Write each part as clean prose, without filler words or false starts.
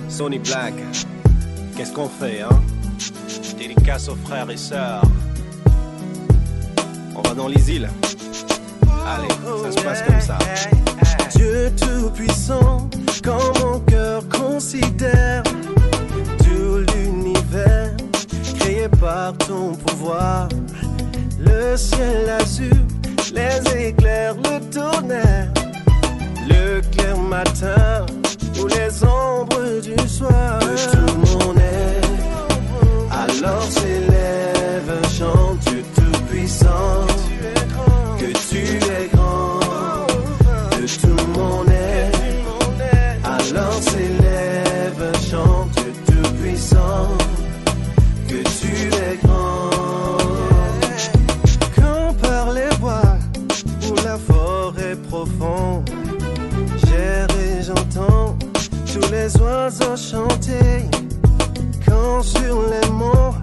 Sony Black, qu'est-ce qu'on fait, hein? Dédicace aux frères et sœurs. On va dans les îles. Allez, ça se passe comme ça. Dieu tout-puissant, quand mon cœur considère tout l'univers créé par ton pouvoir, le ciel azur, les éclairs, le tonnerre, le clair matin ou les ombres du soir. Que tout mon être, alors s'élève un chant, Dieu tout-puissant, que tu es grand. De tout mon être, alors s'élève un chant, Dieu tout-puissant, que tu es grand. Quand par les bois où la forêt profonde, j'erre et j'entends tous les oiseaux chanter. Quand sur les monts,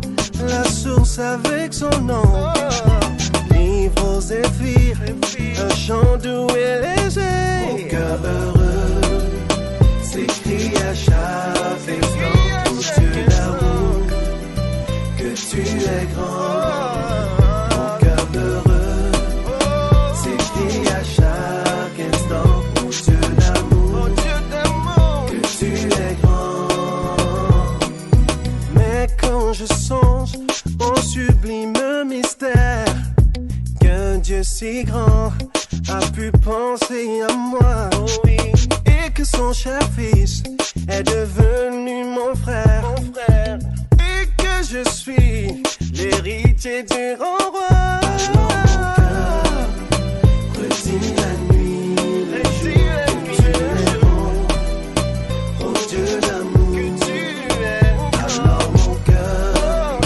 la source avec son nom livre aux zéphyrs un chant doux et léger. Mon cœur heureux s'écrie à chaque instant, ô Dieu d'amour, que tu es grand. Mon cœur heureux s'écrie à chaque instant, ô Dieu d'amour, que tu es grand. Mais quand je songe au sublime mystère qu'un Dieu si grand a pu penser à moi, oh oui, et que son cher fils est devenu mon frère, et que je suis l'héritier du grand roi. Alors mon cœur redit la nuit, le jour, que tu es bon, oh Dieu d'amour, que tu es. Alors mon cœur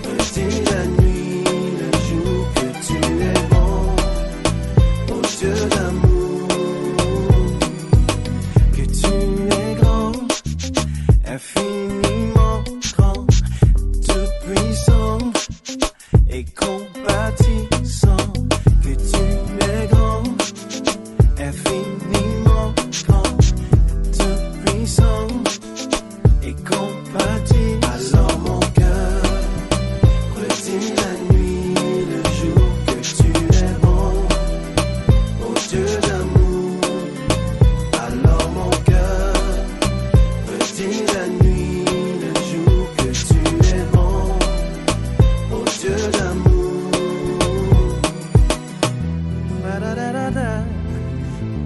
redit la nuit, le jour, que tu es bon, oh Dieu d'amour, que tu es grand, infiniment grand, tout puissant et compatissant, que tu es grand, infiniment grand, tout puissant et compatissant. Alors mon cœur redit la nuit, le jour, que tu es bon, oh Dieu d'amour. Alors mon cœur redit la nuit, le jour, que tu es bon, oh Dieu d'amour. Ba-da-da-da-da,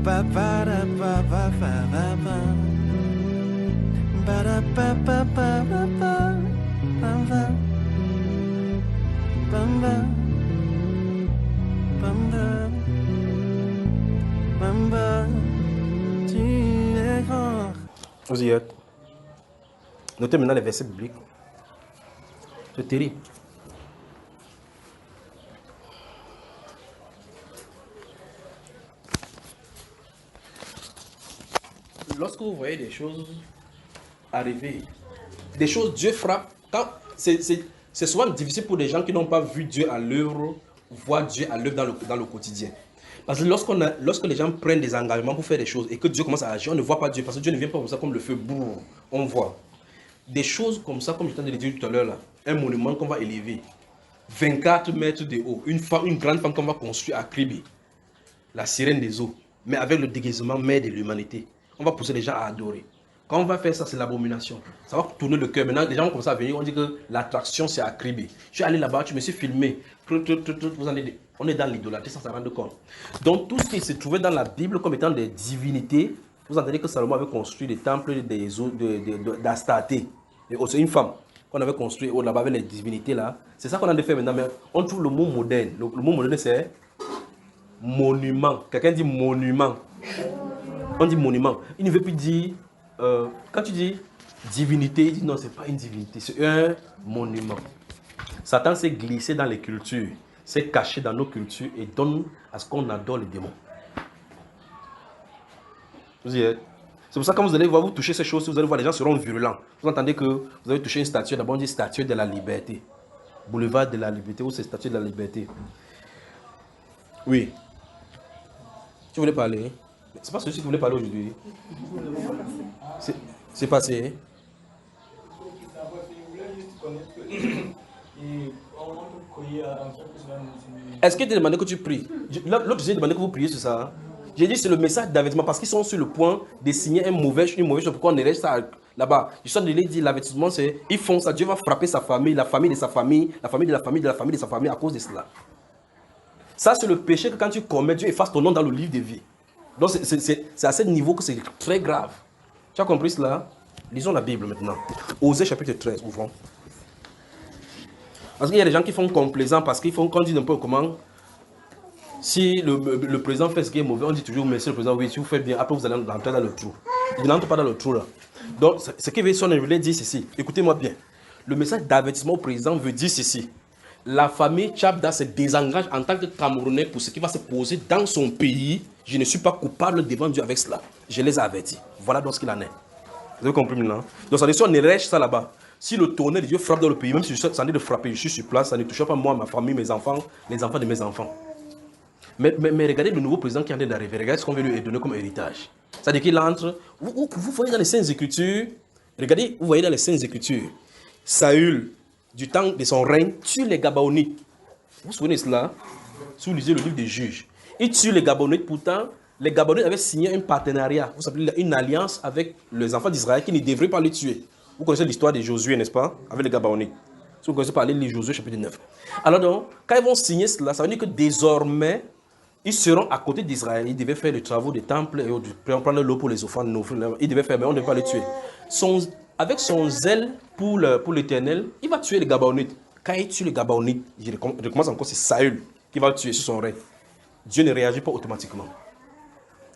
ba-ba-da-ba-ba-ba-ba-ba, ba-da-ba-ba-ba-ba-ba, ba-ba, ba-ba, ba-ba, ba-ba, tu es grand. Vous y êtes. Notez maintenant les versets bibliques. C'est terrible. Lorsque vous voyez des choses arriver, des choses, Dieu frappe. C'est souvent difficile pour des gens qui n'ont pas vu Dieu à l'œuvre, voir Dieu à l'œuvre dans le quotidien. Parce que lorsque les gens prennent des engagements pour faire des choses et que Dieu commence à agir, on ne voit pas Dieu. Parce que Dieu ne vient pas comme ça, comme le feu, boum, on voit. Des choses comme ça, comme je t'ai dit tout à l'heure, là, un monument qu'on va élever, 24 mètres de haut, une grande femme qu'on va construire à Kribi, la sirène des eaux, mais avec le déguisement mère de l'humanité. On va pousser les gens à adorer. Quand on va faire ça, c'est l'abomination. Ça va tourner le cœur. Maintenant, les gens vont commencer à venir, on dit que l'attraction, c'est à Kribi. Je suis allé là-bas, je me suis filmé. On est dans l'idolâtrie sans s'en rendre compte. Donc, tout ce qui se trouvait dans la Bible comme étant des divinités, vous entendez que Salomon avait construit des temples d'Astarté. C'est une femme qu'on avait construit là-bas avec les divinités là. C'est ça qu'on a de faire maintenant. Mais on trouve le mot moderne. Le mot moderne, c'est monument. Quelqu'un dit monument. On dit monument. Il ne veut plus dire... quand tu dis divinité, il dit non, c'est pas une divinité, c'est un monument. Satan s'est glissé dans les cultures, s'est caché dans nos cultures et donne à ce qu'on adore les démons. Vous y êtes. C'est pour ça que quand vous allez voir, vous touchez ces choses, vous allez voir, les gens seront virulents. Vous entendez que vous avez touché une statue, d'abord on dit statue de la liberté. Boulevard de la liberté, ou c'est statue de la liberté. Oui. Tu voulais parler? C'est pas celui qui voulait parler aujourd'hui. C'est passé. Est-ce qu'il t'a demandé que tu pries? L'autre, j'ai demandé que vous priez sur ça. J'ai dit c'est le message d'avertissement parce qu'ils sont sur le point de signer une mauvaise chose. Pourquoi on reste ça là-bas? Je suis en train de dire l'avertissement, c'est ils font ça. Dieu va frapper sa famille, la famille de sa famille, la famille de la famille de la famille de sa famille à cause de cela. Ça, c'est le péché que quand tu commets, Dieu efface ton nom dans le livre de vie. Donc, c'est à ce niveau que c'est très grave. Tu as compris cela? Lisons la Bible maintenant. Osée chapitre 13, ouvrons. Parce qu'il y a des gens qui font complaisant parce qu'ils font, quand on dit un peu comment, si le président fait ce qui est mauvais, on dit toujours merci le président, oui, si vous faites bien, après vous allez entrer dans le trou. Il n'entre pas dans le trou là. Donc, ce qui veut dire ceci, écoutez-moi bien. Le message d'avertissement au président veut dire ceci. La famille Tchabda se désengage en tant que Camerounais pour ce qui va se poser dans son pays. Je ne suis pas coupable devant Dieu avec cela. Je les ai avertis. Voilà donc ce qu'il en est. Vous avez compris maintenant? Donc ça veut dire on érège ça là-bas. Si le tonnerre de Dieu frappe dans le pays, même si ça en est de frapper, je suis sur place, ça ne touche pas moi, ma famille, mes enfants, les enfants de mes enfants. Mais regardez le nouveau président qui est en train d'arriver. Regardez ce qu'on veut lui donner comme héritage. C'est-à-dire qu'il entre. Vous voyez dans les Saintes Écritures. Regardez, vous voyez dans les Saintes Écritures. Saül, du temps de son règne, tue les Gabaonites. Vous vous souvenez de cela? Si vous lisez le livre des Juges. Il tue les Gabaonites. Pourtant, les Gabaonites avaient signé un partenariat. Vous savez, une alliance avec les enfants d'Israël qui ne devraient pas les tuer. Vous connaissez l'histoire de Josué, n'est-ce pas? Avec les Gabaonites. Si vous connaissez parler de Josué chapitre 9. Alors donc, quand ils vont signer cela, ça veut dire que désormais, ils seront à côté d'Israël. Ils devaient faire les travaux des temples et prendre l'eau pour les offrandes. Ils devaient faire, mais on ne devait pas les tuer. Avec son zèle pour l'Éternel, il va tuer les Gabaonites. Quand il tue les Gabaonites, je recommence encore, c'est Saül qui va le tuer sur son règne. Dieu ne réagit pas automatiquement.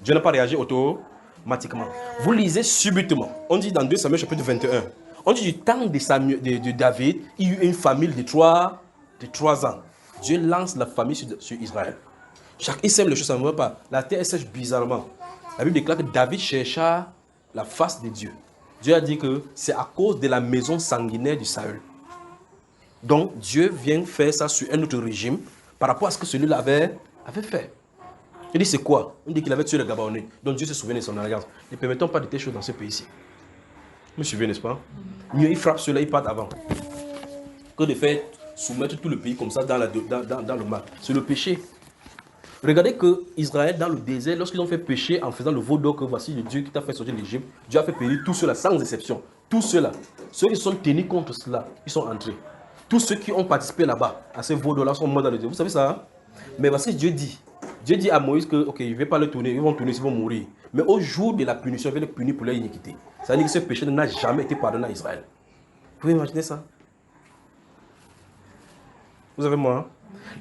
Dieu n'a pas réagi automatiquement. Vous lisez subitement. On dit dans 2 Samuel chapitre 21. On dit du temps de David, il y a eu une famille de 3 ans. Dieu lance la famille sur Israël. Il sème les choses, ça ne va pas. La terre sèche bizarrement. La Bible déclare que David chercha la face de Dieu. Dieu a dit que c'est à cause de la maison sanguinaire du Saül. Donc Dieu vient faire ça sur un autre régime par rapport à ce que celui-là avait fait. Il dit c'est quoi? Il dit qu'il avait tué le Gabaonais. Donc Dieu se souvient de son alliance. Ne permettons pas de telles choses dans ce pays-ci. Vous me suivez, n'est-ce pas? Mieux il frappe ceux-là, il part avant. Que de faire soumettre tout le pays comme ça dans le mal. C'est le péché. Regardez que Israël, dans le désert, lorsqu'ils ont fait pécher en faisant le veau d'or, que voici le Dieu qui t'a fait sortir de l'Égypte, Dieu a fait périr tous ceux-là, sans exception. Tous ceux-là. Ceux qui sont tenus contre cela, ils sont entrés. Tous ceux qui ont participé là-bas, à ces veaux d'or-là, sont morts dans le désert. Vous savez ça? Hein? Mais voici Dieu dit à Moïse que, ok, je ne vais pas les tourner, ils vont tourner, ils vont mourir. Mais au jour de la punition, je vais les punir pour leur iniquité. Ça veut dire que ce péché n'a jamais été pardonné à Israël. Vous pouvez imaginer ça? Vous avez moi? Hein?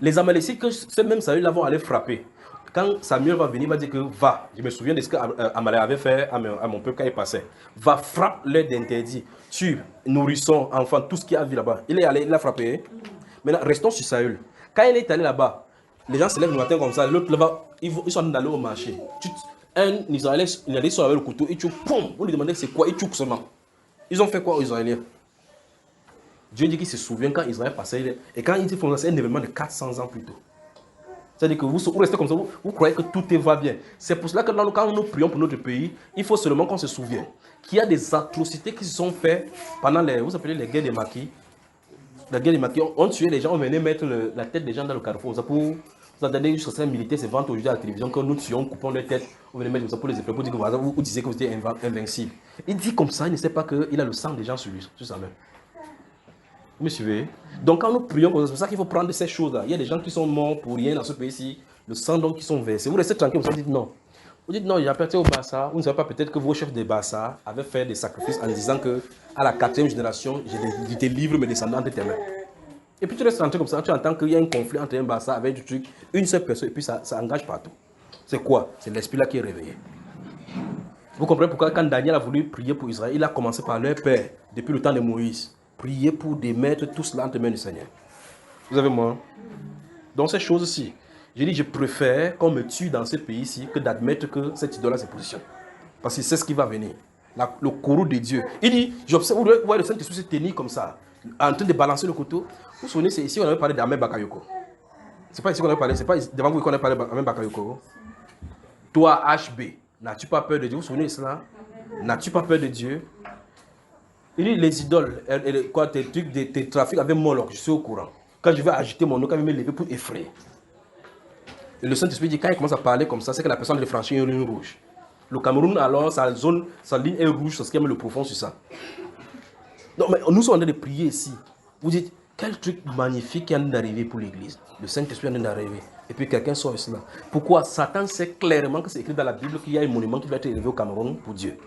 Les Amalécites, que ce même Saül-là vont aller frapper. Quand Samuel va venir, il va dire que va. Je me souviens de ce qu'Amalek avait fait à mon peuple quand il passait. Va, frappe l'heure d'interdit. Tue, nourrissons, enfants, tout ce qu'il y a vu là-bas. Il est allé, il a frappé. Maintenant, restons sur Saül. Quand il est allé là-bas, les gens se lèvent le matin comme ça. L'autre là-bas, ils sont allés au marché. Un Israélien, il sort avec le couteau, il tue, poum. Vous lui demandez c'est quoi, il tue seulement. Ils ont fait quoi aux Israéliens? Dieu dit qu'il se souvient quand Israël passait. Et quand ils font ça, c'est un événement de 400 ans plus tôt. C'est-à-dire que vous restez comme ça, vous croyez que tout va bien. C'est pour cela que quand nous prions pour notre pays, il faut seulement qu'on se souvienne qu'il y a des atrocités qui se sont faites pendant vous appelez les guerres des maquis. La guerre des maquis, on tuait les gens, on venait mettre la tête des gens dans le carrefour. Ça pour vous attendez jusqu'à certains militaires se vantent aujourd'hui à la télévision quand nous tuons, coupons leur tête, on venait mettre ça pour les épaules, pour dire que vous disiez que vous étiez invincible. Il dit comme ça, il ne sait pas qu'il a le sang des gens sur lui, sur sa main. Vous me suivez? Donc quand nous prions, c'est pour ça qu'il faut prendre ces choses-là. Il y a des gens qui sont morts pour rien dans ce pays-ci, le sang donc qui sont versés. Vous restez tranquille, vous dites non. Vous dites non, j'appartiens au Barça. Vous ne savez pas peut-être que vos chefs de Barça avaient fait des sacrifices en disant que à la 4e génération, je délivre mes descendants de tes mains. Et puis tu restes rentré comme ça, tu entends qu'il y a un conflit entre un Barça avec du truc, une seule personne, et puis ça engage partout. C'est quoi? C'est l'esprit là qui est réveillé. Vous comprenez pourquoi quand Daniel a voulu prier pour Israël, il a commencé par leur père, depuis le temps de Moïse. Prier pour démettre tout cela entre les mains du Seigneur. Vous avez moi? Donc ces choses-ci, j'ai dit je préfère qu'on me tue dans ce pays-ci que d'admettre que cette idole-là se positionne. Parce que c'est ce qui va venir. Le courroux de Dieu. Il dit, j'observe, vous voyez le Saint-Esprit se tenir comme ça, en train de balancer le couteau. Vous vous souvenez, c'est ici qu'on avait parlé d'Ahmed Bakayoko. C'est pas ici qu'on avait parlé, c'est pas devant vous qu'on a parlé d'Ahmed Bakayoko. Toi, HB, n'as-tu pas peur de Dieu? Vous vous souvenez de cela? N'as-tu pas peur de Dieu? Il dit les idoles, quoi, tes trucs, tes trafics avec Moloch, je suis au courant. Quand je vais agiter mon nom, quand je vais me lever pour effrayer. Et le Saint-Esprit dit, quand il commence à parler comme ça, c'est que la personne de franchir une ligne rouge. Le Cameroun, alors, sa zone, sa ligne est rouge, c'est ce qui met le profond sur ça. Donc, mais nous sommes en train de prier ici. Vous dites, quel truc magnifique qui est en train d'arriver pour l'église. Le Saint-Esprit est en train d'arriver. Et puis quelqu'un sort cela. Pourquoi? Satan sait clairement que c'est écrit dans la Bible qu'il y a un monument qui doit être élevé au Cameroun pour Dieu.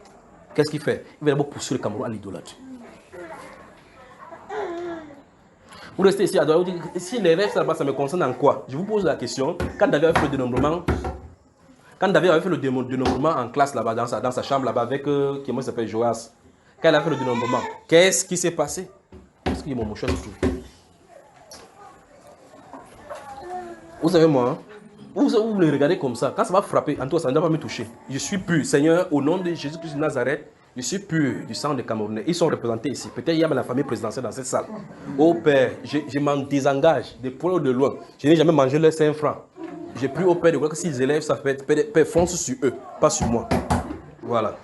Qu'est-ce qu'il fait? Il va d'abord pousser le Cameroun à l'idolâtrie. Vous restez ici à droite, vous dites, si les rêves là-bas, ça me concerne en quoi? Je vous pose la question. Quand David avait fait le dénombrement, en classe là-bas, dans sa chambre là-bas, avec, comment il s'appelle, Joas, quand il a fait le dénombrement, qu'est-ce qui s'est passé? Qu'est-ce qu'il y a mon mouchoir du tout? Vous savez, moi, vous me regardez comme ça, quand ça va frapper, en tout cas, ça ne va pas me toucher. Je suis pur, Seigneur, au nom de Jésus-Christ de Nazareth, je suis pur du sang des Camerounais. Ils sont représentés ici. Peut-être il y a la famille présidentielle dans cette salle. Oh Père, je m'en désengage de près ou de loin. Je n'ai jamais mangé leurs 5 francs. J'ai pris au Père de croire que s'ils élèvent, ça fait Père fonce sur eux, pas sur moi. Voilà.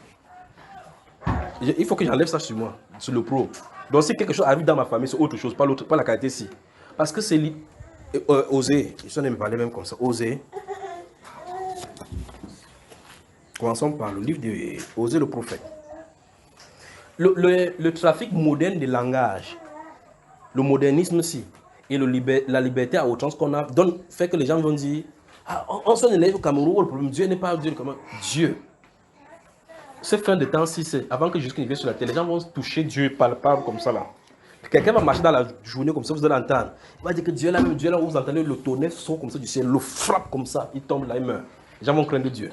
Il faut que j'enlève ça sur moi, sur le pro. Donc si quelque chose arrive dans ma famille, c'est autre chose, pas la qualité ici. Parce que c'est Osée, je suis en train de me parler même comme ça, Osée. Commençons par le livre de Osée le prophète. Le trafic moderne de langage, le modernisme aussi, et la liberté à outrance qu'on a, fait que les gens vont dire, ah, on s'en élève au Cameroun, le problème, Dieu n'est pas Dieu, comment? Dieu. Cette fin de temps-ci, c'est avant que Jésus-Christ vienne sur la terre, les gens vont toucher Dieu palpable comme ça là. Quelqu'un va marcher dans la journée comme ça, vous allez l'entendre. Il va dire que Dieu là, même Dieu là, où vous entendez le tonnerre sort comme ça du ciel, le frappe comme ça, il tombe là, il meurt. Les gens vont craindre Dieu.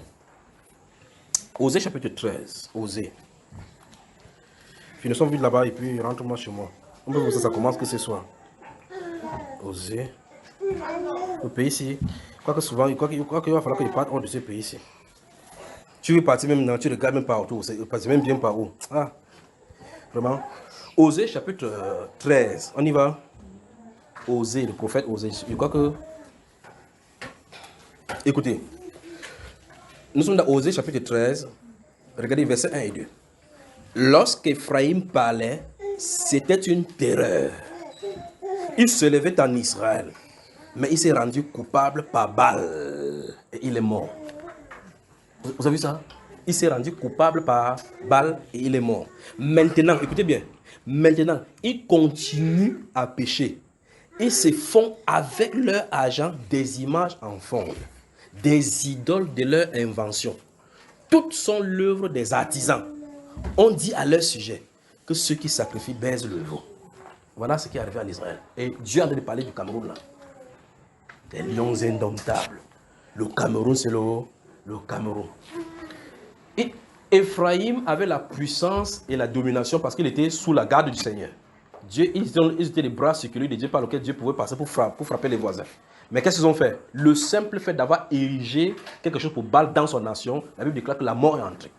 Osée chapitre 13, Osée. Finissons vite là-bas et puis rentre-moi chez moi. On peut voir ça, ça commence que ce soir. Osée. Le pays ici, quoique souvent, il va falloir qu'il parte hors de ce pays ici. Tu veux partir même, non, tu regardes même pas autour, tu passes même bien par où. Ah, vraiment. Osée chapitre 13, on y va. Osée, le prophète Osée. Je crois que... Écoutez, nous sommes dans Osée chapitre 13, regardez versets 1 et 2. Lorsqu'Éphraïm parlait, c'était une terreur. Il se levait en Israël, mais il s'est rendu coupable par Baal et il est mort. Vous avez vu ça? Il s'est rendu coupable par Baal et il est mort. Maintenant, écoutez bien, maintenant, ils continuent à pécher. Ils se font avec leur argent des images en fonte, des idoles de leur invention. Toutes sont l'œuvre des artisans. On dit à leur sujet que ceux qui sacrifient baisent le veau. Voilà ce qui est arrivé en Israël. Et Dieu a de parler du Cameroun là. Des lions indomptables. Le Cameroun, c'est le Cameroun. Et Éphraïm avait la puissance et la domination parce qu'il était sous la garde du Seigneur. Dieu, ils étaient les bras sécurisés de Dieu par lesquels Dieu pouvait passer pour frapper les voisins. Mais qu'est-ce qu'ils ont fait? Le simple fait d'avoir érigé quelque chose pour Baal dans son nation, la Bible déclare que la mort est entrée.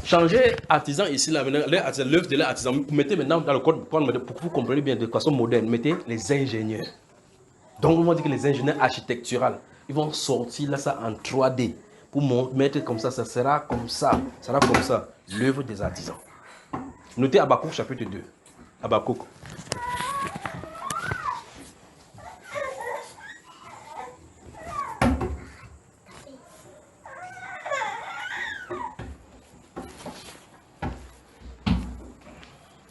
Changer artisan ici, l'œuvre de l'artisan, mettez maintenant dans le code, pour que vous compreniez bien de façon moderne, mettez les ingénieurs. Donc, on va dire que les ingénieurs architecturaux, ils vont sortir là ça en 3D pour mettre comme ça sera comme ça, ça sera comme ça, l'œuvre des artisans. Notez Habakkuk chapitre 2. Habakkuk.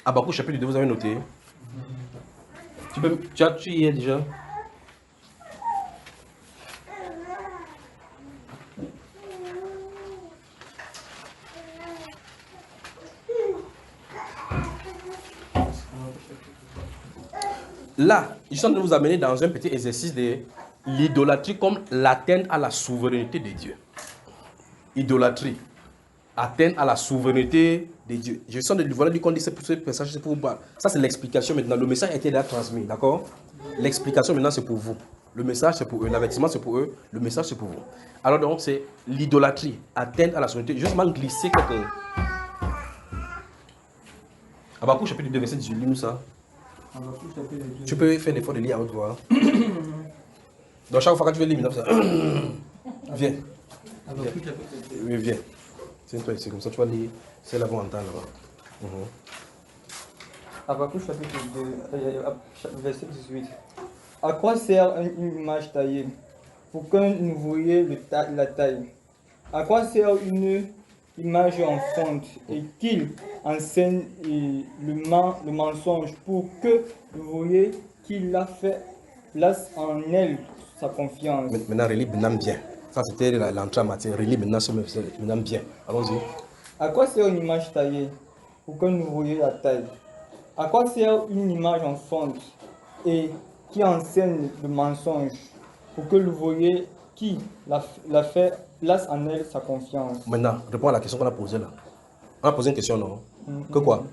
Habakkuk chapitre 2, vous avez noté? Tu y es déjà? Là, je suis en train de vous amener dans un petit exercice de l'idolâtrie comme l'atteinte à la souveraineté de Dieu. Idolâtrie. Atteinte à la souveraineté de Dieu. Je sens de voilà du qu'on dit ce passage, c'est pour vous. Ça, c'est l'explication maintenant. Le message a été déjà transmis, d'accord? L'explication maintenant, c'est pour vous. Le message, c'est pour eux. L'avertissement, c'est pour eux. Le message, c'est pour vous. Alors, donc, c'est l'idolâtrie. Atteinte à la souveraineté. Justement, glisser quelqu'un. Habakkuk chapitre 2, verset 18, lis-nous ça. Tu peux faire l'effort de lire à haute voix. Donc, chaque fois que tu veux lire, ça. Viens. Oui, viens. Tiens-toi ici, comme ça tu vas lire. C'est là-bas en temps là-bas. Habakkuk chapitre 2, verset 18. À quoi sert une image taillée? Pour que nous voyions la taille. À quoi sert une image en fonte et qu'il enseigne le mensonge pour que vous voyez qu'il a fait place en elle sa confiance. Maintenant, relis maintenant bien. Ça, c'était l'entrée en matière. Relis maintenant bien. Allons-y. À quoi sert une image taillée? Pour que nous voyions la taille. À quoi sert une image en fonte et qui enseigne le mensonge pour que vous voyez qui l'a fait place en elle sa confiance. Maintenant, réponds à la question qu'on a posée là. On a posé une question, non? Que quoi?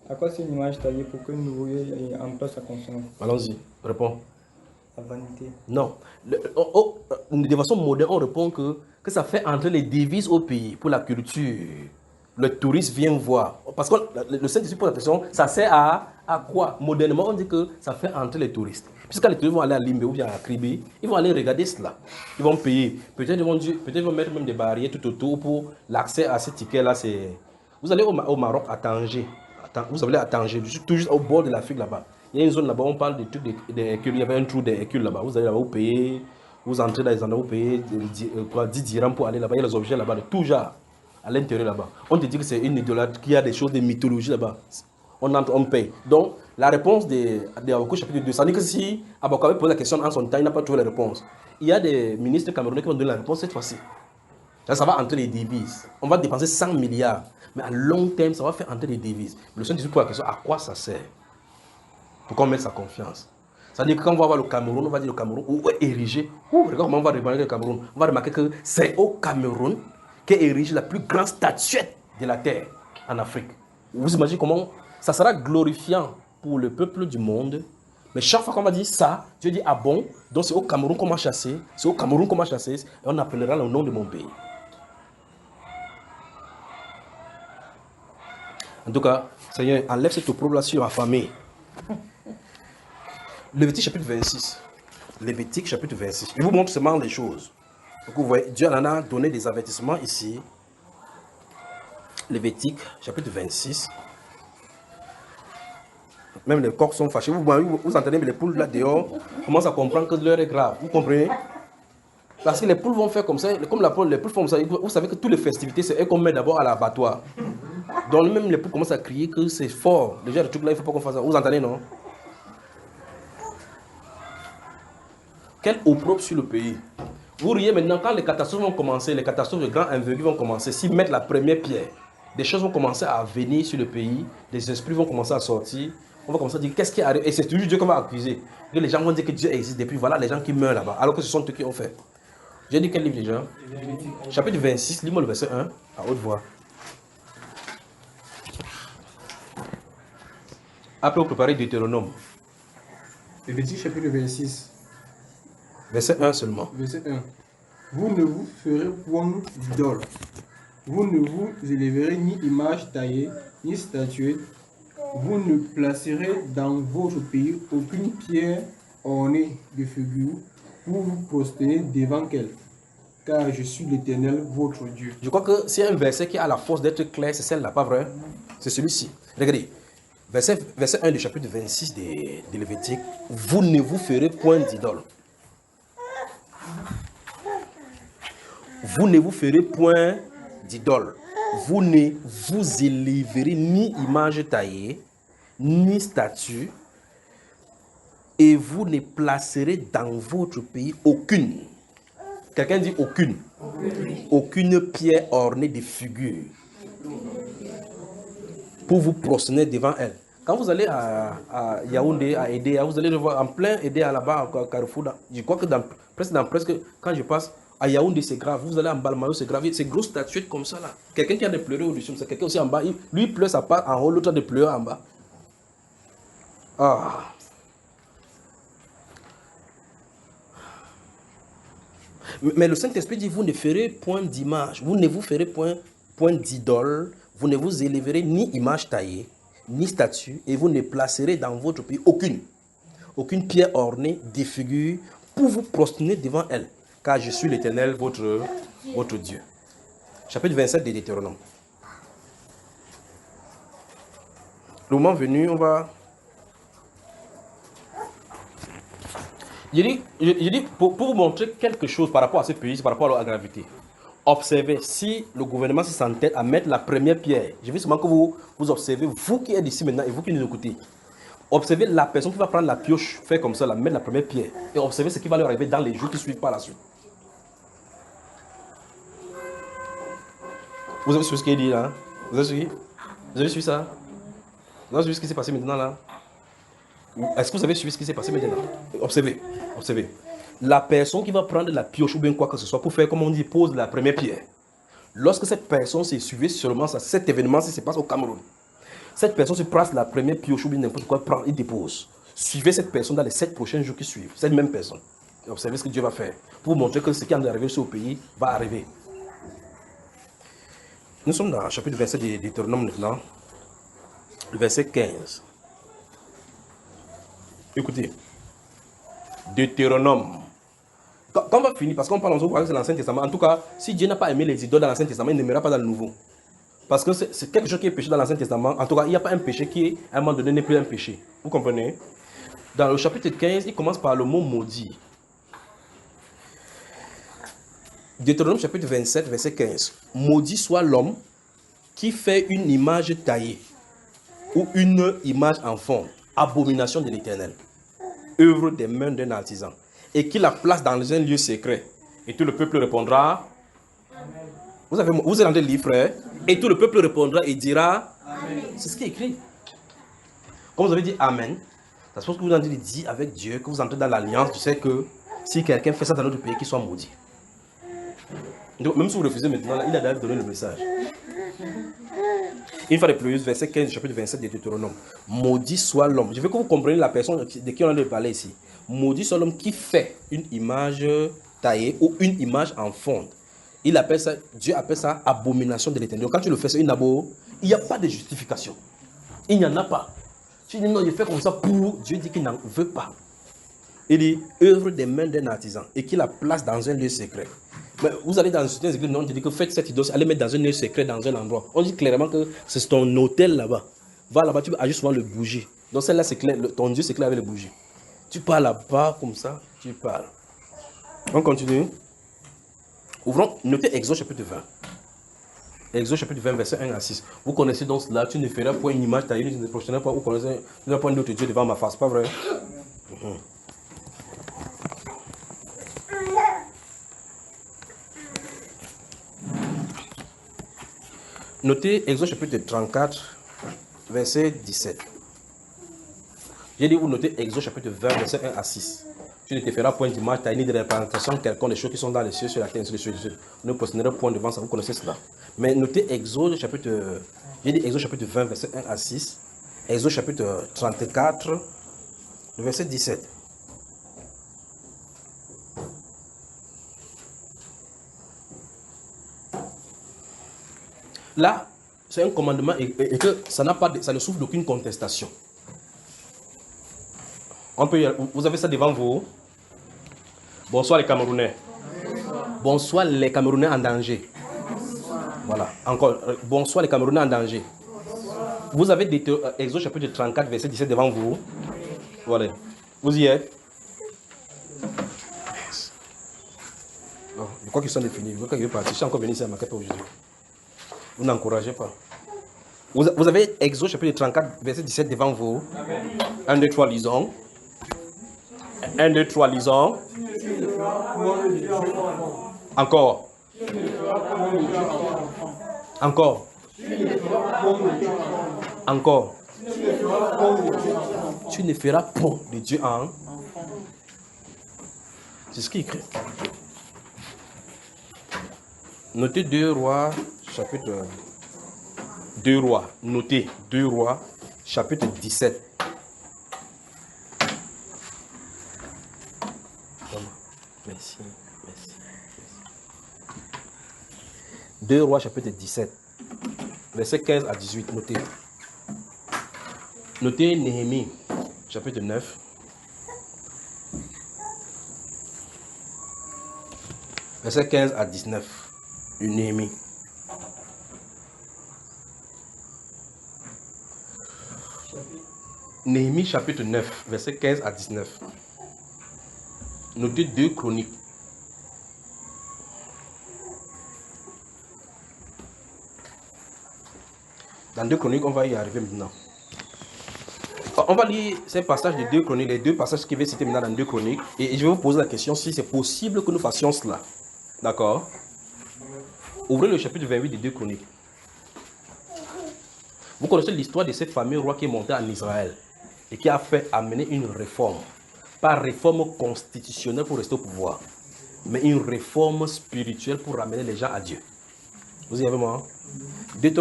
À quoi c'est une image taillée pour que nous voyions en place sa confiance? Allons-y, réponds. La vanité. Non. De façon moderne, on répond que ça fait entrer les devises au pays pour la culture. Le touriste vient voir. Parce que le Saint-Esprit pose la question, ça sert à quoi? Modernement, on dit que ça fait entrer les touristes. Puisque les touristes vont aller à Limbe ou bien à Kribé, ils vont aller regarder cela. Ils vont payer. Peut-être ils vont mettre même des barrières tout autour pour l'accès à ces tickets-là. Vous allez au Maroc, à Tanger. Vous allez à Tanger, tout juste au bord de l'Afrique là-bas. Il y a une zone là-bas, on parle des trucs des Hercules. Il y avait un trou des Hercules là-bas. Vous allez là-bas, vous payez. Vous entrez dans les endroits, vous payez 10 dirhams pour aller là-bas. Il y a les objets là-bas de tout genre. À l'intérieur là-bas. On te dit que c'est une idolâtrie, qu'il y a des choses de mythologie là-bas. On entre, on paye. Donc, la réponse de Habakkuk chapitre 2, ça dit que si Habakkuk avait posé la question en son temps, il n'a pas trouvé la réponse. Il y a des ministres camerounais qui vont donner la réponse cette fois-ci. Ça va entrer les devises. On va dépenser 100 milliards. Mais à long terme, ça va faire entrer les devises. Le Saint-Esprit pose la question, à quoi ça sert? Pour qu'on mette sa confiance. C'est-à-dire que quand on va voir le Cameroun, on va dire le Cameroun, où est érigé. Regarde comment on va remarquer le Cameroun. On va remarquer que c'est au Cameroun qu'est érigée la plus grande statuette de la terre en Afrique. Vous imaginez comment ça sera glorifiant pour le peuple du monde. Mais chaque fois qu'on va dire ça, Dieu dit, ah bon, donc c'est au Cameroun qu'on m'a chassé, c'est au Cameroun qu'on m'a chassé, et on appellera le nom de mon pays. En tout cas, Seigneur, enlève cette population affamée. Lévitique chapitre 26. Lévitique chapitre 26. Je vous montre seulement les choses. Donc vous voyez, Dieu en a donné des avertissements ici. Lévitique chapitre 26. Même les coqs sont fâchés. Vous entendez, mais les poules là dehors commencent à comprendre que l'heure est grave. Vous comprenez? Parce que les poules vont faire comme ça. Comme les poules font comme ça, vous savez que toutes les festivités, c'est eux qu'on met d'abord à l'abattoir. Donc même les poules commencent à crier que c'est fort. Déjà, le truc là, il ne faut pas qu'on fasse ça. Vous entendez, non? Quel opprobre sur le pays. Vous riez maintenant, quand les catastrophes vont commencer, les catastrophes de grande envergure vont commencer, s'ils mettent la première pierre, des choses vont commencer à venir sur le pays, des esprits vont commencer à sortir, on va commencer à dire qu'est-ce qui arrive, et c'est toujours Dieu qu'on va accuser. Et les gens vont dire que Dieu existe, et puis voilà les gens qui meurent là-bas, alors que ce sont eux qui ont fait. J'ai dit quel livre déjà? Chapitre 26, lis-moi le verset 1, à haute voix. Après, vous préparez Deutéronome. Lévitique chapitre 26. Verset 1 seulement. Verset 1. Vous ne vous ferez point d'idole. Vous ne vous élèverez ni image taillée, ni statuette. Vous ne placerez dans votre pays aucune pierre ornée de figures pour vous prosterner devant elle. Car je suis l'Éternel, votre Dieu. Je crois que c'est un verset qui a la force d'être clair, c'est celle-là, pas vrai? C'est celui-ci. Regardez. Verset 1 du chapitre 26 de Lévitique. Vous ne vous ferez point d'idole. Vous ne vous ferez point d'idole. Vous ne vous élèverez ni image taillée, ni statue, et vous ne placerez dans votre pays aucune. Quelqu'un dit aucune. Aucune pierre ornée de figures pour vous prosterner devant elle. Quand vous allez à Yaoundé, à Edea, vous allez le voir en plein Edea là-bas, à Carrefour. Je crois que presque quand je passe à Yaoundé, c'est grave. Vous allez en Balmayo, c'est grave. C'est grosse statuette comme ça là. Quelqu'un qui a des pleurs au-dessus, c'est quelqu'un aussi en bas. Lui, il pleure sa part en haut, l'autre a des pleurs en bas. Ah. Mais le Saint-Esprit dit, vous ne ferez point d'image, vous ne vous ferez point d'idole, vous ne vous élèverez ni image taillée, ni statue, et vous ne placerez dans votre pays aucune pierre ornée de figures pour vous prosterner devant elle. car je suis l'Éternel, votre Dieu. Chapitre 27 de Deutéronome. Le moment venu, on va... Je dis pour vous montrer quelque chose par rapport à ce pays, par rapport à la gravité. Observez, si le gouvernement s'entête à mettre la première pierre, je veux seulement que vous observez, vous qui êtes ici maintenant et vous qui nous écoutez, observez la personne qui va prendre la pioche, faire comme ça, la mettre la première pierre, et observez ce qui va leur arriver dans les jours qui suivent par la suite. Vous avez suivi ce qu'il dit là? Vous avez suivi? Vous avez suivi ça? Vous avez suivi ce qui s'est passé maintenant là? Est-ce que vous avez suivi ce qui s'est passé maintenant? Observez, observez. La personne qui va prendre la pioche ou bien quoi que ce soit pour faire, comme on dit, pose la première pierre. Lorsque cette personne s'est suivie seulement ça, cet événement se passe au Cameroun. Cette personne se place la première pioche ou bien n'importe quoi, prend et dépose. Suivez cette personne dans les 7 prochains jours qui suivent. Cette même personne. Et observez ce que Dieu va faire. Pour vous montrer que ce qui est arrivé sur le pays va arriver. Nous sommes dans le chapitre 27 de Deutéronome maintenant. Le verset 15. Écoutez. Deutéronome. Quand on va finir, parce qu'on parle en de l'Ancien Testament, en tout cas, si Dieu n'a pas aimé les idoles dans l'Ancien Testament, il n'aimera pas dans le Nouveau. Parce que c'est quelque chose qui est péché dans l'Ancien Testament. En tout cas, il n'y a pas un péché qui, à un moment donné, n'est plus un péché. Vous comprenez? Dans le chapitre 15, il commence par le mot maudit. Deutéronome chapitre 27, verset 15. Maudit soit l'homme qui fait une image taillée ou une image en forme, abomination de l'Éternel, œuvre des mains d'un artisan, et qui la place dans un lieu secret. Et tout le peuple répondra. Vous êtes dans le livre, frère. Et tout le peuple répondra et dira. C'est ce qui est écrit. Quand vous avez dit Amen, ça suppose que vous avez dit avec Dieu, que vous entrez dans l'alliance. Tu sais que si quelqu'un fait ça dans notre pays, qu'il soit maudit. Donc, même si vous refusez maintenant, il a déjà donné le message. Une fois de plus, verset 15 du chapitre 27 de Deutéronome. Maudit soit l'homme. Je veux que vous compreniez la personne de qui on a de parler ici. Maudit soit l'homme qui fait une image taillée ou une image en fonte. Il appelle ça, Dieu appelle ça abomination de l'Éternel. Quand tu le fais, c'est une abo. Il n'y a pas de justification. Il n'y en a pas. Tu dis non, il fait comme ça pour Dieu dit qu'il n'en veut pas. Il dit œuvre des mains d'un artisan et qu'il la place dans un lieu secret. Mais vous allez dans certaines églises, non, on dit que faites cette idole, allez mettre dans un lieu secret, dans un endroit. On dit clairement que c'est ton hôtel là-bas. Va là-bas, tu ajoutes souvent le bougie. Donc celle-là, c'est clair, ton Dieu, c'est clair avec le bougie. Tu pars là-bas comme ça, tu parles. On continue. Ouvrons, notez Exode chapitre 20. Exode chapitre 20, verset 1 à 6. Vous connaissez donc cela, tu ne feras pas une image taillée, tu ne prochaine pas, vous connaissez, tu n'as pas un autre Dieu devant ma face, pas vrai? Notez Exode chapitre 34, verset 17. J'ai dit, vous notez Exode chapitre 20, verset 1 à 6. Tu ne te feras point d'image taillée ni de représentation quelconque des choses qui sont dans les cieux, sur la terre, sur les cieux. Vous ne posternerez point devant ça, vous connaissez cela. Mais notez Exode chapitre, j'ai dit Exode chapitre 20, verset 1 à 6. Exode chapitre 34, verset 17. Là, c'est un commandement et que ça ne souffre d'aucune contestation. Vous avez ça devant vous. Bonsoir les Camerounais. Bonsoir les Camerounais en danger. Voilà, encore. Bonsoir les Camerounais en danger. Vous avez Exode chapitre 34, verset 17 devant vous. Voilà. Vous y êtes. Non, je crois qu'ils sont définis. Je crois qu'ils veulent partir. Je suis encore venu ici à ma aujourd'hui. Vous n'encouragez pas. Vous avez Exode chapitre 34, verset 17 devant vous. 1, 2, 3, lisons. 1, 2, 3, lisons. Encore. Encore. Encore. Tu ne feras point de Dieu en. C'est ce qui est écrit. Notez 2 Rois, chapitre 2 Rois. Notez 2 Rois, chapitre 17. Merci, merci. 2 Rois, chapitre 17. Verset 15 à 18. Notez. Notez Néhémie, chapitre 9. Verset 15 à 19. De Néhémie. Néhémie chapitre 9, verset 15 à 19. Notez 2 Chroniques. Dans 2 Chroniques, on va y arriver maintenant. On va lire ces passages de 2 Chroniques, les 2 passages qui vont citer maintenant dans 2 Chroniques. Et je vais vous poser la question si c'est possible que nous fassions cela. D'accord? Ouvrez le chapitre 28 des 2 Chroniques. Vous connaissez l'histoire de ce fameux roi qui est monté en Israël et qui a fait amener une réforme. Pas réforme constitutionnelle pour rester au pouvoir, mais une réforme spirituelle pour ramener les gens à Dieu. Vous y avez moi? 2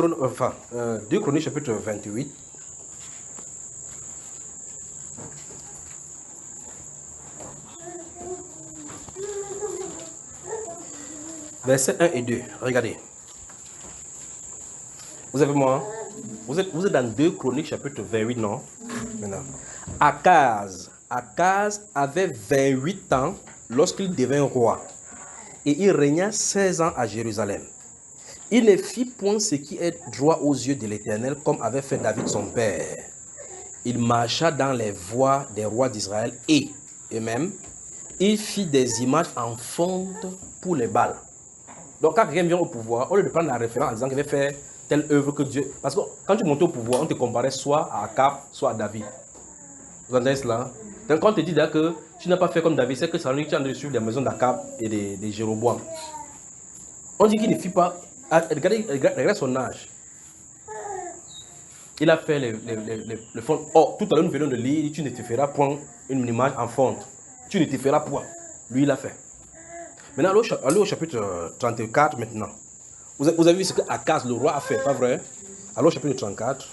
Chroniques chapitre 28. Versets 1 et 2. Regardez. Vous avez moi? Vous êtes dans 2 Chroniques chapitre 28, non? Maintenant. Akaz avait 28 ans lorsqu'il devint roi. Et il régna 16 ans à Jérusalem. Il ne fit point ce qui est droit aux yeux de l'Éternel, comme avait fait David son père. Il marcha dans les voies des rois d'Israël et même, il fit des images en fonte pour les Baals. Donc quand quelqu'un vient au pouvoir, au lieu de prendre la référence en disant qu'il va faire telle œuvre que Dieu... Parce que quand tu montais au pouvoir, on te comparait soit à Akab, soit à David. Vous entendez cela? Donc quand on te dit que tu n'as pas fait comme David, c'est que ça veut dire que tu es en train de suivre les maisons d'Akab et de Jéroboam. On dit qu'il ne fit pas... Regardez son âge. Il a fait le fond. Oh, tout à l'heure nous venons de lire, tu ne te feras point une image en fonte. Tu ne te feras point. Lui, il a fait. Maintenant, allez au chapitre 34 maintenant. Vous avez vu ce que Akaz, le roi, a fait, pas vrai? Allez au chapitre 34.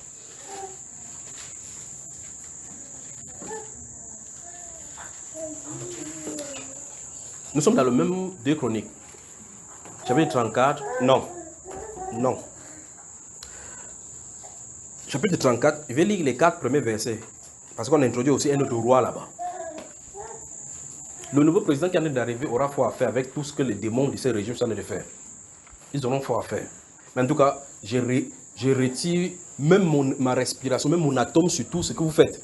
Nous sommes dans le même 2 Chroniques. Chapitre 34, non. Chapitre 34, je vais lire les 4 premiers versets. Parce qu'on a introduit aussi un autre roi là-bas. Le nouveau président qui est en train d'arriver aura fort à faire avec tout ce que les démons de ces régions sont en train de faire. Ils auront fort à faire. Mais en tout cas, je retire même ma respiration, même mon atome sur tout ce que vous faites.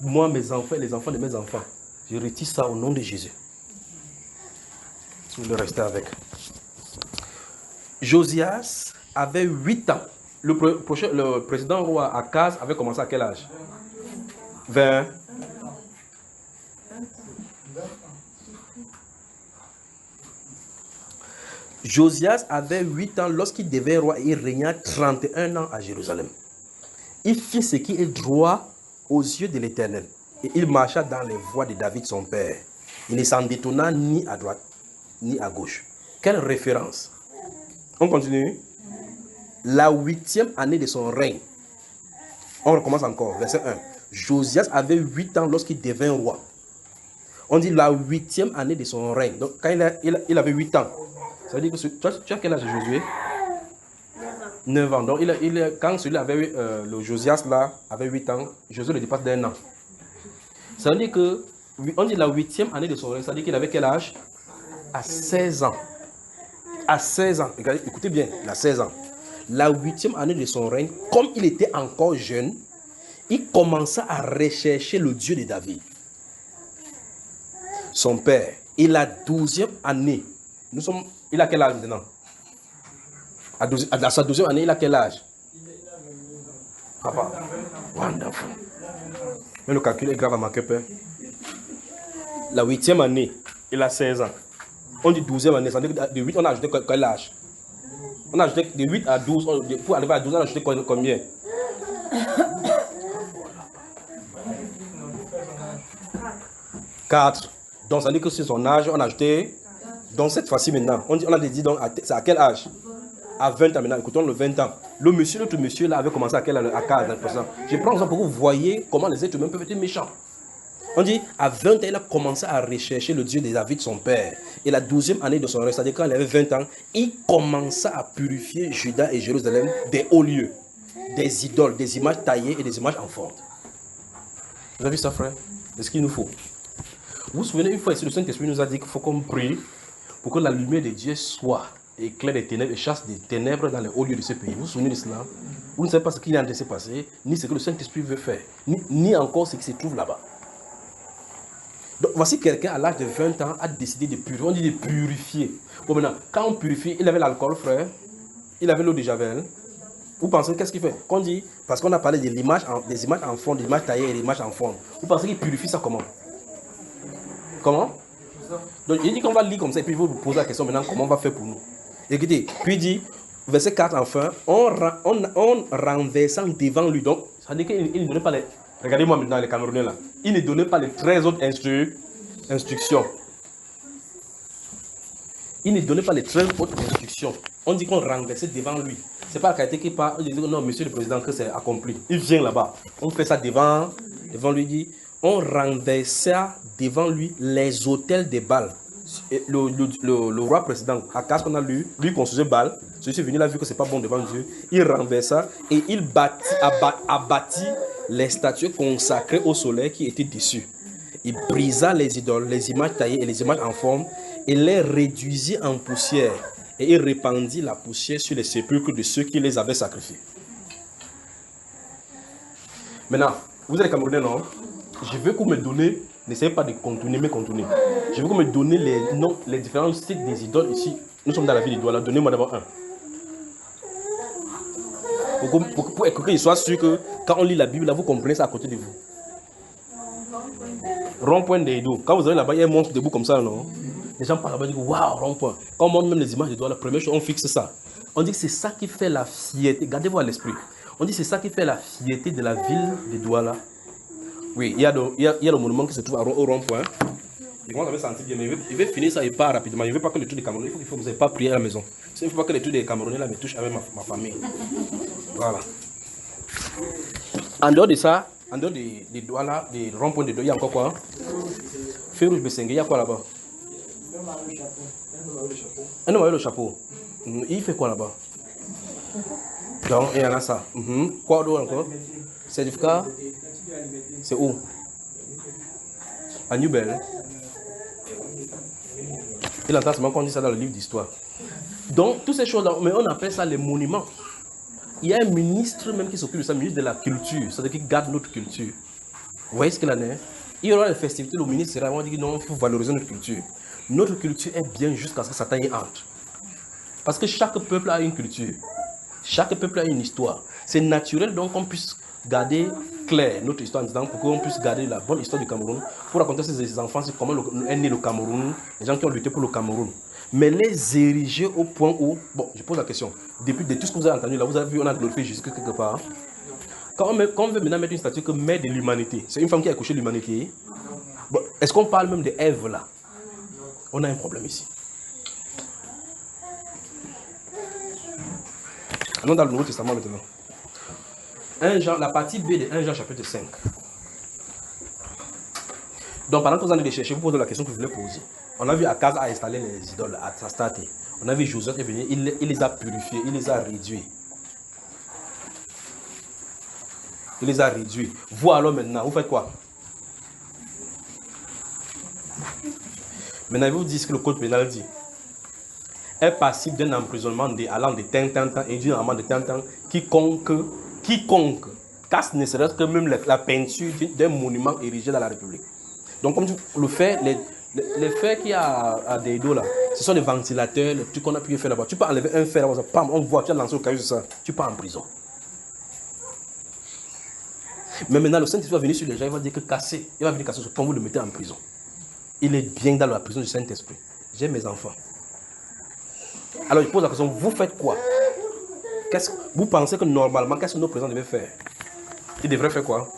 Moi, mes enfants, les enfants de mes enfants, je retire ça au nom de Jésus. Vous devez rester avec. Josias avait 8 ans. Le président roi Akaz avait commencé à quel âge? 20. Josias avait 8 ans lorsqu'il devint roi et il régna 31 ans à Jérusalem. Il fit ce qui est droit aux yeux de l'Éternel et il marcha dans les voies de David son père. Il ne s'en détourna ni à droite ni à gauche. Quelle référence? On continue. La 8e année de son règne. On recommence encore, verset 1. Josias avait 8 ans lorsqu'il devint roi. On dit la 8e année de son règne. Donc quand il avait 8 ans, ça veut dire que tu as quel âge Josué? 9 ans. Donc quand celui-là avait le Josias là avait 8 ans, Josué le dépasse d'1 an. Ça veut dire que on dit la 8e année de son règne, ça veut dire qu'il avait quel âge? À 16 ans. À 16 ans. Regardez, écoutez bien, il a 16 ans. La 8e année de son règne, comme il était encore jeune, il commença à rechercher le Dieu de David, son père. Et la 12e année, il a quel âge maintenant? À sa 12e année, il a quel âge? Papa. Wonderful. Mais le calcul est grave à ma peur. La 8e année, il a 16 ans. On dit 12e année, ça veut dire que de 8, on a ajouté quel âge? On a ajouté de 8 à 12, pour arriver à 12, on a ajouté combien? Quatre. Donc ça veut dire que c'est son âge, on a ajouté. Donc cette fois-ci maintenant, on a dit donc c'est à quel âge? À 20 ans maintenant, écoutons le 20 ans. L'autre monsieur là avait commencé à quel âge? À 15 ans. Je prends ça pour que vous voyez comment les êtres humains peuvent être méchants. On dit, à 20 ans, il a commencé à rechercher le Dieu de David, son père. Et la 12e année de son règne, c'est-à-dire quand il avait 20 ans, il commença à purifier Juda et Jérusalem des hauts lieux, des idoles, des images taillées et des images en fonte. Vous avez vu ça, frère? C'est ce qu'il nous faut. Vous vous souvenez, une fois ici, le Saint-Esprit nous a dit qu'il faut qu'on prie pour que la lumière de Dieu soit éclaire des ténèbres et chasse des ténèbres dans les hauts lieux de ce pays. Vous vous souvenez de cela? Vous ne savez pas ce qui est en train de se passer, ni ce que le Saint-Esprit veut faire, ni encore ce qui se trouve là-bas. Donc voici quelqu'un à l'âge de 20 ans a décidé de purifier. On dit de purifier. Bon maintenant, quand on purifie, il avait l'alcool, frère, il avait l'eau de Javel. Vous pensez qu'est-ce qu'il fait? Qu'on dit, parce qu'on a parlé de l'image, des images en fond, des images taillées et des images en fond. Vous pensez qu'il purifie ça comment? Comment? Donc il dit qu'on va lire comme ça et puis il va vous poser la question maintenant comment on va faire pour nous. Écoutez, puis il dit, verset 4 enfin, on renversant devant lui. Donc, ça veut dire qu'il ne donnait pas les... Regardez-moi maintenant les Camerounais là. Il ne donnait pas les 13 autres instructions. Il ne donnait pas les 13 autres instructions. On dit qu'on renversait devant lui. C'est pas la qualité qui parle. Il dit non, monsieur le président, que c'est accompli. Il vient là-bas. On fait ça devant lui. Dit, on renversa devant lui les autels des Baals. Le roi précédent, Akaz qu'on a lu, lui construisait Baal. Celui-ci est venu, il a vu que c'est pas bon devant Dieu. Il renversa et il abattit les statues consacrées au soleil qui étaient dessus. Il brisa les idoles, les images taillées et les images en forme et les réduisit en poussière. Et il répandit la poussière sur les sépulcres de ceux qui les avaient sacrifiés. Maintenant, vous êtes les Camerounais, non? Je veux que vous me donnez, n'essayez pas de contourner, mais contourner. Je veux que vous me donnez les noms, les différents sites des idoles ici. Nous sommes dans la ville de Douala. Donnez-moi d'abord un. Pour qu'il soit sûr que quand on lit la Bible, là, vous comprenez ça à côté de vous. Rond-point des dos. Quand vous avez là-bas, il y a un monstre debout comme ça, non? Les gens parlent là-bas et disent waouh, rond-point. Quand on montre même les images de Douala, la première chose, on fixe ça. On dit que c'est ça qui fait la fierté. Gardez-vous à l'esprit. On dit que c'est ça qui fait la fierté de la ville de Douala. Oui, il y a le monument qui se trouve au rond-point. Et moi, j'avais senti bien, mais il veut finir ça et part rapidement. Il ne veut pas que les trucs des Camerounais, il faut que vous n'ayez pas prié à la maison. Il ne faut pas que les trucs des Camerounais là, me touchent avec ma famille. Voilà. En dehors de ça, en dehors des Douala, des ronds-points de Douala, il y a encore quoi? Feu rouge Bessengue, il y a quoi là-bas? Un homme avec le chapeau. Il fait quoi là-bas? Donc, il y en a ça. Quoi d'autre encore? Certificat? C'est où? À Newbel. Il entend seulement qu'on dit ça dans le livre d'histoire. Donc, toutes ces choses-là, mais on appelle ça les monuments. Il y a un ministre même qui s'occupe de ça, ministre de la culture, c'est-à-dire qui garde notre culture. Vous voyez ce qu'il en est? Il y aura les festivités, le ministre sera vraiment dit non, il faut valoriser notre culture. Notre culture est bien jusqu'à ce que Satan y entre. Parce que chaque peuple a une culture. Chaque peuple a une histoire. C'est naturel donc qu'on puisse garder clair notre histoire en disant pour qu'on puisse garder la bonne histoire du Cameroun, pour raconter à ses enfants comment est né le Cameroun, les gens qui ont lutté pour le Cameroun. Mais les ériger au point où, bon, je pose la question, depuis de tout ce que vous avez entendu là, vous avez vu, on a glorifié Jésus quelque part. Quand on veut maintenant mettre une statue comme mère de l'humanité, c'est une femme qui a accouché l'humanité. Bon, est-ce qu'on parle même de Ève là? On a un problème ici. Allons dans le Nouveau Testament maintenant. 1 Jean, la partie B de 1 Jean chapitre 5. Donc pendant que vous en allez chercher, vous posez la question que vous voulez poser. On a vu Akaz a installé les idoles à Tastate. On a vu Josué est venu, il les a purifiés, il les a réduits. Il les a réduits. Vous alors maintenant, vous faites quoi? Maintenant, je vous dis ce que le code pénal dit. Est passible d'un emprisonnement allant de temps et d'une amende de temps, quiconque casse ne serait-ce que même la peinture d'un monument érigé dans la République. Donc, comme le fait, les fers qu'il y a à des dos là, ce sont les ventilateurs, les trucs qu'on a pu faire là-bas. Tu peux enlever un fer là-bas, pam, on voit, tu as lancé au caillou sur ça, tu pars en prison. Mais maintenant, le Saint-Esprit va venir sur les gens, il va dire que casser, il va venir casser ce pont, vous le mettez en prison. Il est bien dans la prison du Saint-Esprit. J'ai mes enfants. Alors, je pose la question, vous faites quoi? Vous pensez que normalement, qu'est-ce que nos présidents devaient faire? Ils devraient faire quoi?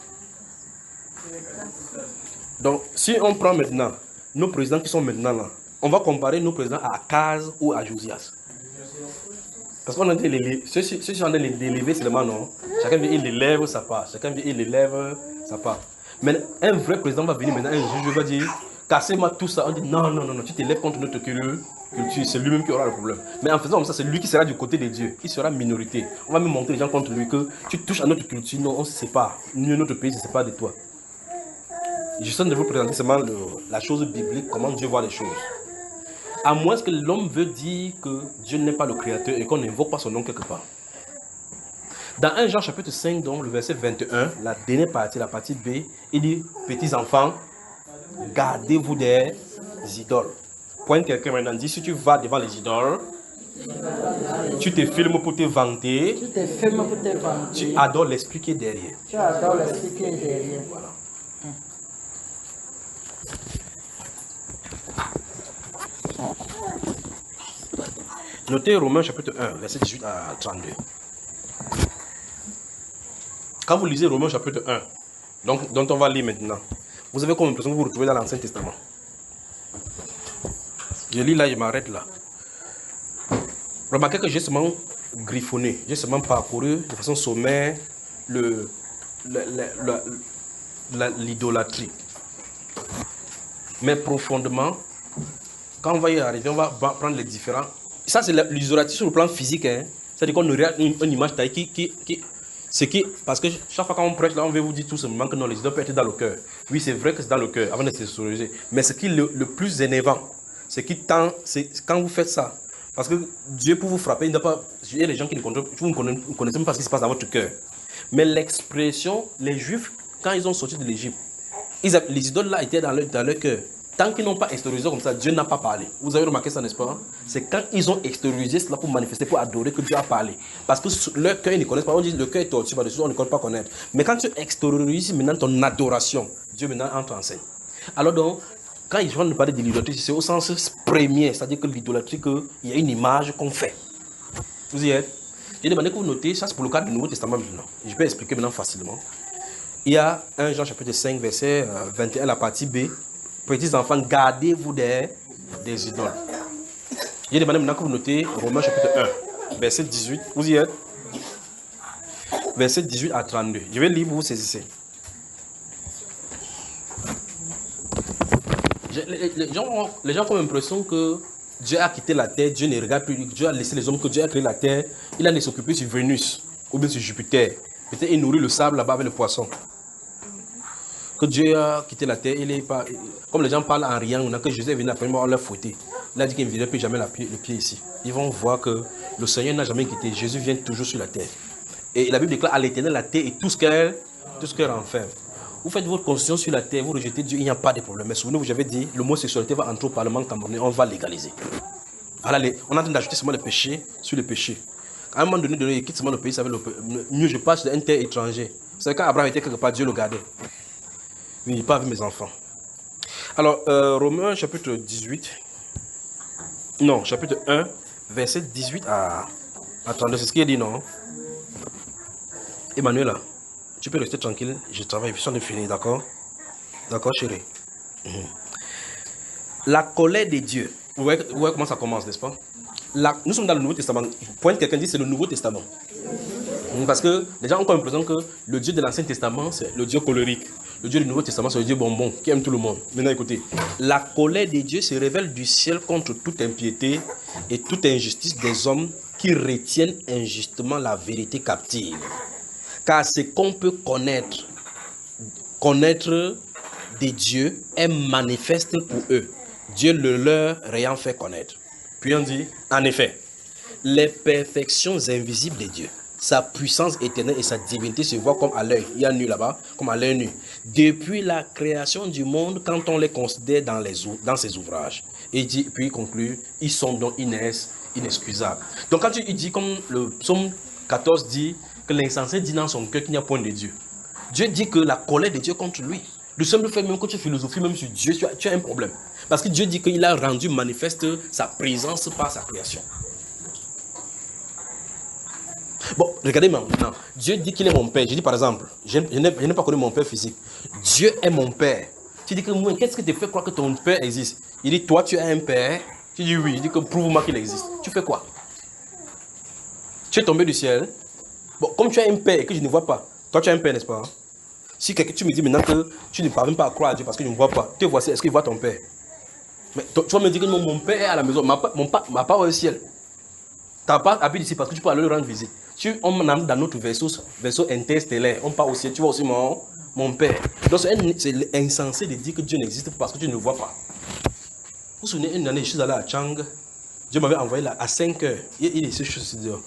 Donc, si on prend maintenant nos présidents qui sont maintenant là, on va comparer nos présidents à Akaz ou à Josias. Parce qu'on a dit, ceux qui sont en train de l'élever seulement, non. Chacun vient, il élève sa part. Chacun vient, il élève sa part. Mais un vrai président va venir maintenant, un juge va dire, cassez-moi tout ça. On dit, non, tu t'élèves contre notre culture, c'est lui-même qui aura le problème. Mais en faisant comme ça, c'est lui qui sera du côté de Dieu. Il sera minorité. On va même montrer les gens contre lui que tu touches à notre culture, non, on se sépare. Nous, notre pays se sépare de toi. Je suis en train de vous présenter seulement la chose biblique, comment Dieu voit les choses. À moins que l'homme veut dire que Dieu n'est pas le créateur et qu'on n'invoque pas son nom quelque part. Dans 1 Jean chapitre 5, donc le verset 21, la dernière partie, la partie B, il dit, petits enfants, gardez-vous des idoles. Point quelqu'un maintenant dit, si tu vas devant les idoles, tu te filmes pour te vanter, tu adores l'esprit qui est derrière. Tu adores l'esprit qui est derrière. Voilà. Notez Romains chapitre 1, verset 18 à 32. Quand vous lisez Romains chapitre 1, donc, dont on va lire maintenant, vous avez comme l'impression que vous vous retrouvez dans l'Ancien Testament. Je lis là, je m'arrête là. Remarquez que j'ai seulement griffonné, j'ai seulement parcouru de façon sommaire l'idolâtrie. Mais profondément, quand on va y arriver, on va prendre les différents. Ça, c'est l'idolâtrie sur le plan physique. Hein. C'est-à-dire qu'on regarde une image taillée parce que chaque fois qu'on prêche, là, on veut vous dire tout simplement que non, les idoles peuvent être dans le cœur. Oui, c'est vrai que c'est dans le cœur, avant de s'extérioriser. Mais ce qui est le plus énervant, c'est quand vous faites ça. Parce que Dieu, pour vous frapper, il n'a pas. Il y a des gens qui ne connaissent même pas ce qui se passe dans votre cœur. Mais l'expression, les Juifs, quand ils ont sorti de l'Égypte, les idoles là étaient dans leur cœur. Tant qu'ils n'ont pas extériorisé comme ça, Dieu n'a pas parlé. Vous avez remarqué ça, n'est-ce pas? C'est quand ils ont extériorisé cela pour manifester, pour adorer que Dieu a parlé. Parce que leur cœur, ils ne connaissent pas. On dit le cœur est tordu, on ne connaît pas connaître. Mais quand tu extériorises maintenant ton adoration, Dieu maintenant entre en scène. Alors donc, quand ils vont nous parler de l'idolâtrie, c'est au sens premier, c'est-à-dire que l'idolâtrie, il y a une image qu'on fait. Vous y êtes? J'ai demandé que vous notez, ça c'est pour le cas du Nouveau Testament maintenant. Je peux expliquer maintenant facilement. Il y a 1 Jean chapitre 5, verset 21, la partie B. Petits enfants, gardez-vous des idoles. J'ai demandé maintenant que vous notez Romains chapitre 1, verset 18. Vous y êtes? Verset 18 à 32. Je vais lire pour vous saisir. Les gens ont l'impression que Dieu a quitté la terre, Dieu ne regarde plus, Dieu a laissé les hommes, que Dieu a créé la terre, il a s'occupé sur Vénus ou bien sur Jupiter. Peut-être il nourrit le sable là-bas avec le poisson. Que Dieu a quitté la terre, il est pas. Comme les gens parlent en riant, que Jésus est venu après moi, on l'a fouetté. Il a dit qu'il ne viendrait plus jamais le pied ici. Ils vont voir que le Seigneur n'a jamais quitté, Jésus vient toujours sur la terre. Et la Bible déclare à l'Éternel la terre et tout ce qu'elle renferme. Vous faites votre constitution sur la terre, vous rejetez Dieu, il n'y a pas de problème. Mais souvenez-vous, j'avais dit, l'homosexualité va entrer au Parlement camerounais, on va légaliser. Alors, on est en train d'ajouter seulement le péché sur le péché. À un moment donné, il quitte seulement le pays, ça veut mieux je passe d'un terre étranger. Vous savez, quand Abraham était quelque part, Dieu le gardait. Il n'est pas avec mes enfants. Alors, Romains chapitre 18, non, chapitre 1, verset 18 à 32, c'est ce qu'il dit, non? Emmanuel, tu peux rester tranquille, je travaille, je suis en train de finir, d'accord? D'accord, chérie? La colère de Dieu. Vous voyez comment ça commence, n'est-ce pas? Nous sommes dans le Nouveau Testament. Point quelqu'un dit c'est le Nouveau Testament. Parce que les gens ont comme l'impression que le Dieu de l'Ancien Testament, c'est le Dieu colérique. Le Dieu du Nouveau Testament, c'est le Dieu bonbon, qui aime tout le monde. Maintenant, écoutez. La colère de Dieu se révèle du ciel contre toute impiété et toute injustice des hommes qui retiennent injustement la vérité captive. Car ce qu'on peut connaître de Dieu est manifeste pour eux. Dieu le leur ayant fait connaître. Puis on dit, en effet, les perfections invisibles de Dieu, sa puissance éternelle et sa divinité se voient comme à l'œil. Il y a nu là-bas, comme à l'œil nu. Depuis la création du monde, quand on les considère dans ses ouvrages. Et puis il conclut, ils sont donc inexcusables. Donc quand il dit, comme le psaume 14 dit, que l'insensé dit dans son cœur qu'il n'y a point de Dieu. Dieu dit que la colère de Dieu contre lui. Le simple fait même que tu philosophies même sur Dieu, tu as un problème. Parce que Dieu dit qu'il a rendu manifeste sa présence par sa création. Bon, regardez maintenant. Dieu dit qu'il est mon père. Je dis par exemple, je n'ai pas connu mon père physique. Dieu est mon père. Tu dis que moi, qu'est-ce que te fait croire que ton père existe? Il dit, toi tu as un père. Tu dis oui. Il dit que prouve-moi qu'il existe. Tu fais quoi? Tu es tombé du ciel. Bon, comme tu as un père et que je ne vois pas, toi tu as un père, n'est-ce pas? Si quelqu'un tu me dis maintenant que tu ne parviens pas à croire à Dieu parce que je ne vois pas, tu vois, est-ce qu'il voit ton père? Mais tu vas me dire que mon père est à la maison, ma part au ciel. Ta part habite ici parce que tu peux aller le rendre visite. Si on m'amène dans notre vaisseau interstellaire, on part au ciel, tu vois aussi mon père. Donc c'est insensé de dire que Dieu n'existe pas parce que tu ne le vois pas. vous souvenez, une année, je suis allé à Chang. Dieu m'avait envoyé là à 5 heures. Il est sur dehors.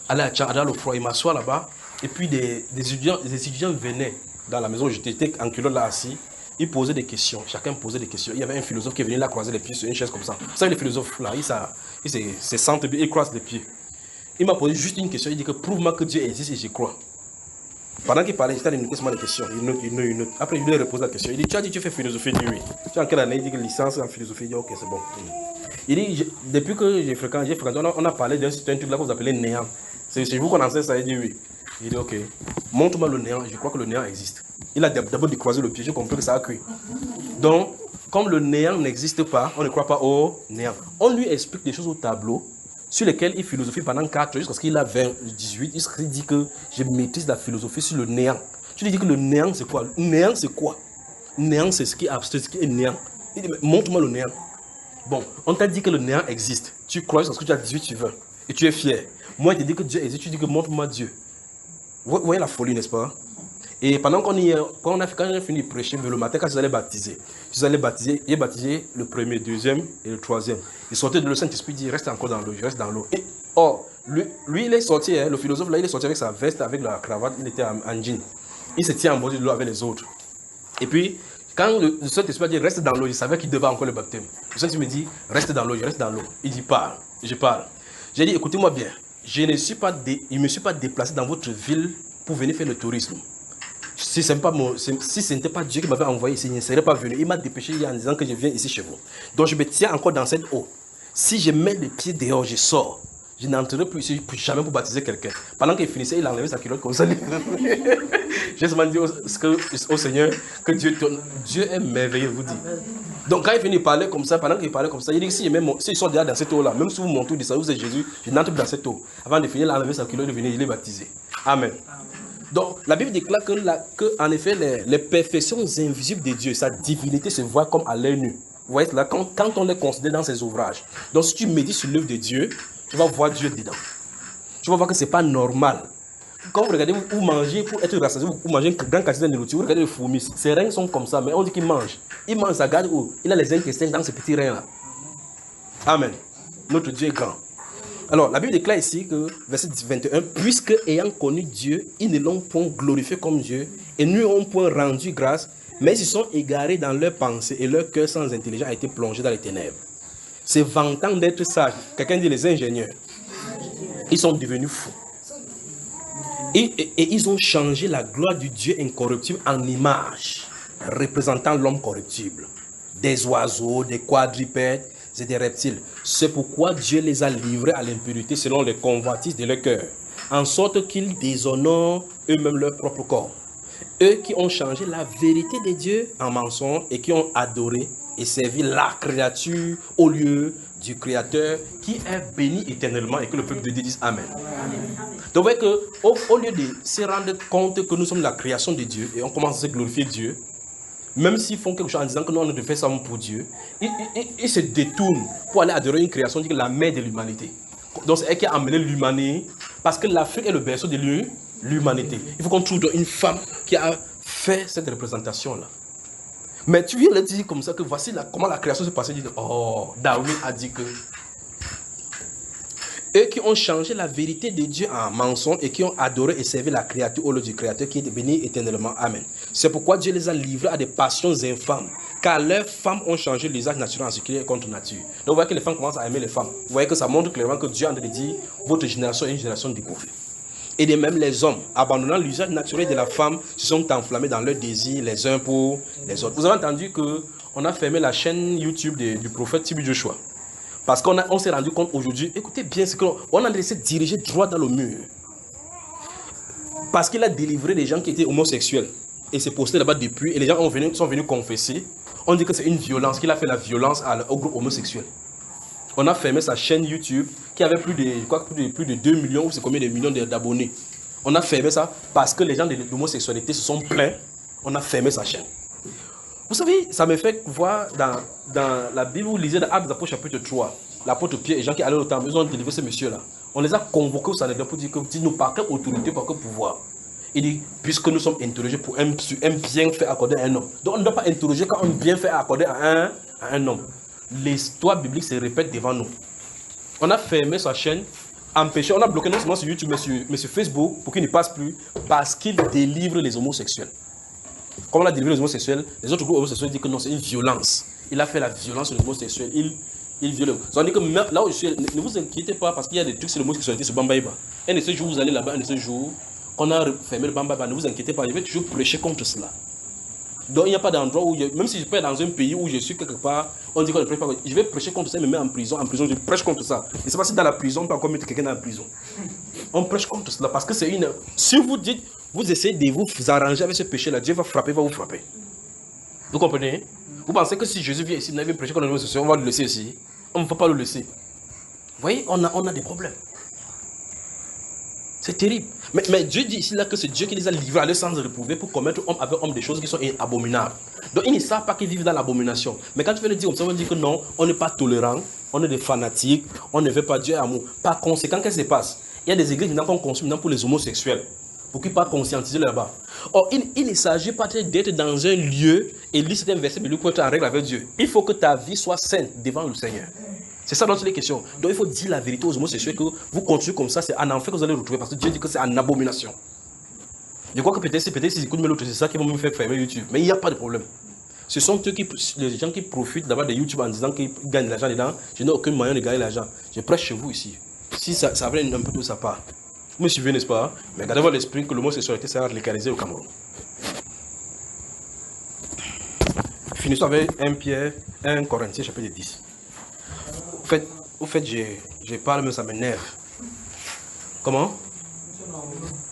Aller à Chang, dans le froid, il m'assoit là-bas. Et puis des étudiants venaient dans la maison où j'étais en culotte là assis. Ils posaient des questions. Chacun posait des questions. Il y avait un philosophe qui est venu là croiser les pieds sur une chaise comme ça. Vous savez, les philosophes là, ils se sentent bien, ils croisent les pieds. Il m'a posé juste une question. Il dit que prouve-moi que Dieu existe et j'y crois. Pendant qu'il parlait, j'étais en train de des questions. Une autre. Après, je lui ai reposé la question. Il dit, tu as dit, tu fais philosophie? Il dit oui. Tu es en quelle année? Il dit que licence en philosophie. Il dit, ok, c'est bon. Il dit, depuis que j'ai fréquenté, on a parlé d'un truc là que vous appelez néant. C'est chez vous qu'on enseigne ça. Il dit oui. Il dit, ok, montre-moi le néant. Je crois que le néant existe. Il a d'abord décroisé le pied. J'ai compris que ça a cuit. Donc, comme le néant n'existe pas, on ne croit pas au néant. On lui explique des choses au tableau sur lesquels il philosophie pendant 4 ans, jusqu'à ce qu'il a 18, il dit que je maîtrise la philosophie sur le néant. Tu lui dis que le néant c'est quoi? Néant c'est quoi? Néant c'est ce qui est abstrait, ce qui est néant. Il dit, montre-moi le néant. Bon, on t'a dit que le néant existe. Tu crois jusqu'à ce que tu as 18, tu veux. Et tu es fier. Moi, je te dis que Dieu existe, tu dis que montre-moi Dieu. Vous voyez la folie, n'est-ce pas? Et pendant quand on a fini de prêcher, le matin, quand je allais baptiser, il est baptisé le premier, deuxième et le troisième. Il sortait de le Saint-Esprit, il dit, reste encore dans l'eau, je reste dans l'eau. Et lui, il est sorti, le philosophe là, il est sorti avec sa veste, avec la cravate, il était en jean. Il se tient en bord de l'eau avec les autres. Et puis, quand le Saint-Esprit a dit, reste dans l'eau, il savait qu'il devait encore le baptême. Le Saint-Esprit me dit, reste dans l'eau, je reste dans l'eau. Il dit, parle, je parle. J'ai dit, écoutez-moi bien, je ne me suis pas déplacé dans votre ville pour venir faire le tourisme. Si ce n'était pas Dieu qui m'avait envoyé ici, il ne serait pas venu. Il m'a dépêché en disant que je viens ici chez vous. Donc je me tiens encore dans cette eau. Si je mets les pieds dehors, je sors. Je n'entrerai plus ici jamais pour baptiser quelqu'un. Pendant qu'il finissait, il enlevait sa culotte comme ça. J'ai seulement dit au Seigneur que Dieu est merveilleux, vous dit. Donc quand il finit de parler comme ça, pendant qu'il parlait comme ça, il dit que s'ils sont déjà dans cette eau-là, même si vous montez ou ça, vous êtes Jésus, je n'entre plus dans cette eau. Avant de finir, il a enlevé sa culotte, il est baptisé. Amen. Donc, la Bible déclare que en effet, les perfections invisibles de Dieu, sa divinité se voit comme à l'œil nu. Vous voyez là, quand on les considère dans ses ouvrages. Donc, si tu médites sur l'œuvre de Dieu, tu vas voir Dieu dedans. Tu vas voir que ce n'est pas normal. Quand vous regardez, vous mangez pour être rassasié, vous mangez une grande quantité de nourriture, vous regardez les fourmis, ses reins sont comme ça, mais on dit qu'il mange. Il mange, ça garde où? Il a les intestins dans ces petits reins-là. Amen. Notre Dieu est grand. Alors, la Bible déclare ici que, verset 21, puisque ayant connu Dieu, ils ne l'ont point glorifié comme Dieu, et ne lui ont point rendu grâce, mais ils se sont égarés dans leurs pensées, et leur cœur sans intelligence a été plongé dans les ténèbres. Se vantant d'être sages, quelqu'un dit les ingénieurs, ils sont devenus fous. Et ils ont changé la gloire du Dieu incorruptible en image, représentant l'homme corruptible. Des oiseaux, des quadrupèdes, et des reptiles. C'est pourquoi Dieu les a livrés à l'impurité selon les convoitises de leur cœur, en sorte qu'ils déshonorent eux-mêmes leur propre corps. Eux qui ont changé la vérité de Dieu en mensonge et qui ont adoré et servi la créature au lieu du Créateur qui est béni éternellement, et que le peuple de Dieu dise Amen. Donc vous voyez qu'au lieu de se rendre compte que nous sommes la création de Dieu et on commence à se glorifier Dieu, même s'ils font quelque chose en disant que nous on devait faire ça pour Dieu, ils se détournent pour aller adorer une création, dit que la mère de l'humanité. Donc c'est elle qui a amené l'humanité, parce que l'Afrique est le berceau de l'humanité. Il faut qu'on trouve une femme qui a fait cette représentation-là. Mais tu viens de dire comme ça que voici comment la création s'est passée. Oh, Darwin a dit que eux qui ont changé la vérité de Dieu en mensonge et qui ont adoré et servi la créature au lieu du Créateur qui est béni éternellement. Amen. C'est pourquoi Dieu les a livrés à des passions infâmes, car leurs femmes ont changé l'usage naturel en ce qui est contre nature. Donc vous voyez que les femmes commencent à aimer les femmes. Vous voyez que ça montre clairement que Dieu a dit votre génération est une génération découverte. Et de même les hommes, abandonnant l'usage naturel de la femme, se sont enflammés dans leurs désirs les uns pour les autres. Vous avez entendu qu'on a fermé la chaîne YouTube du prophète TB Joshua. Parce qu'on s'est rendu compte aujourd'hui, écoutez bien, c'est qu'on a laissé diriger droit dans le mur. Parce qu'il a délivré des gens qui étaient homosexuels. Et s'est posté là-bas depuis, et les gens sont venus confesser. On dit que c'est une violence, qu'il a fait la violence au groupe homosexuel. On a fermé sa chaîne YouTube, qui avait plus de 2 millions, ou c'est combien de millions d'abonnés. On a fermé ça parce que les gens de l'homosexualité se sont plaints. On a fermé sa chaîne. Vous savez, ça me fait voir dans la Bible, vous lisez dans Actes des Apôtres chapitre 3, l'apôtre Pierre et les gens qui allaient au temple, ils ont délivré ces messieurs-là. On les a convoqués au Sanhédrin pour dire que nous par quelle autorité, par quel pouvoir. Il dit, puisque nous sommes interrogés pour un bienfait accordé à un homme. Donc on ne doit pas interroger quand un bienfait accordé à un homme. l'histoire biblique se répète devant nous. On a fermé sa chaîne, empêché, on a bloqué non seulement sur YouTube, mais sur Facebook pour qu'il ne passe plus, parce qu'il délivre les homosexuels. Comme on a délivré les homosexuels, les autres groupes homosexuels disent que non, c'est une violence. Il a fait la violence sur les homosexuels, il viole. Ça veut dire que même là où je suis, ne vous inquiétez pas, parce qu'il y a des trucs sur l'homosexualité sur Bambaïba. Un de ces jours, vous allez là-bas, un de ces jours, qu'on a fermé le Bambaïba, ne vous inquiétez pas, je vais toujours prêcher contre cela. Donc il n'y a pas d'endroit où, même si je peux être dans un pays où je suis quelque part, on dit qu'on ne prêche pas, je vais prêcher contre ça, me mettre en prison, je prêche contre ça. Et c'est pas si dans la prison, on peut encore mettre quelqu'un dans la prison. On prêche contre cela parce que c'est une... Si vous dites, vous essayez de vous arranger avec ce péché-là, Dieu va vous frapper. Vous comprenez? Vous pensez que si Jésus vient ici, il vient prêcher contre les homosexuels, on va le laisser ici? On ne va pas le laisser. Vous voyez, on a des problèmes. C'est terrible. Mais Dieu dit ici là que c'est Dieu qui les a livrés à leur sens réprouvé pour commettre homme avec homme des choses qui sont abominables. Donc ils ne savent pas qu'ils vivent dans l'abomination. Mais quand tu veux le dire comme ça, on va dire que non, on n'est pas tolérant, on est des fanatiques, on ne veut pas Dieu amour. Par conséquent, qu'est-ce qui se passe? Il y a des églises maintenant qu'on construit maintenant pour les homosexuels, pour qu'ils ne soient pas conscientisés là-bas. Or, il ne s'agit pas d'être dans un lieu et lire certains versets bibliques pour être en règle avec Dieu. Il faut que ta vie soit sainte devant le Seigneur. C'est ça dont il est question. Donc il faut dire la vérité aux homosexuels que vous continuez comme ça, c'est un enfer que vous allez retrouver parce que Dieu dit que c'est une abomination. Je crois que peut-être s'ils écoutent l'autre, c'est ça qui va me faire fermer YouTube. Mais il n'y a pas de problème. Ce sont eux les gens qui profitent d'abord de YouTube en disant qu'ils gagnent de l'argent dedans. Je n'ai aucun moyen de gagner l'argent. Je prêche chez vous ici. Si ça va un peu de sa part. Vous me suivez, n'est-ce pas? Mais gardez-vous à l'esprit que l'homosexualité sera légalisée au Cameroun. Finissons avec 1 Corinthiens chapitre 10. Au fait, je parle, mais ça m'énerve. Comment?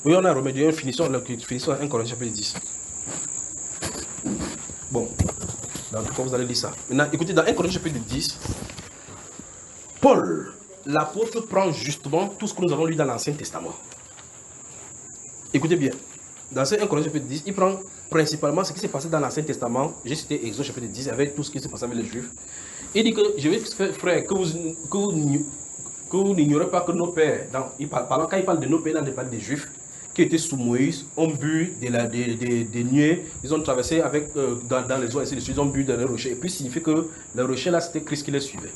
Oui, on a remédié. Finissons 1 Corinthiens chapitre 10. Bon, dans tout cas, vous allez lire ça. Maintenant, écoutez, dans 1 Corinthiens chapitre 10, Paul, l'apôtre, prend justement tout ce que nous avons lu dans l'Ancien Testament. Écoutez bien. Dans 1 Corinthiens chapitre 10, il prend principalement ce qui s'est passé dans l'Ancien Testament. J'ai cité Exode chapitre 10 avec tout ce qui s'est passé avec les Juifs. Il dit que, je vais faire, frère, que vous n'ignorez pas que nos pères, quand il parle de nos pères, il parle des Juifs, qui étaient sous Moïse, ont bu des nuées, ils ont traversé dans les eaux, ils ont bu dans les rochers. Et puis, ça signifie que les rochers là, c'était Christ qui les suivait.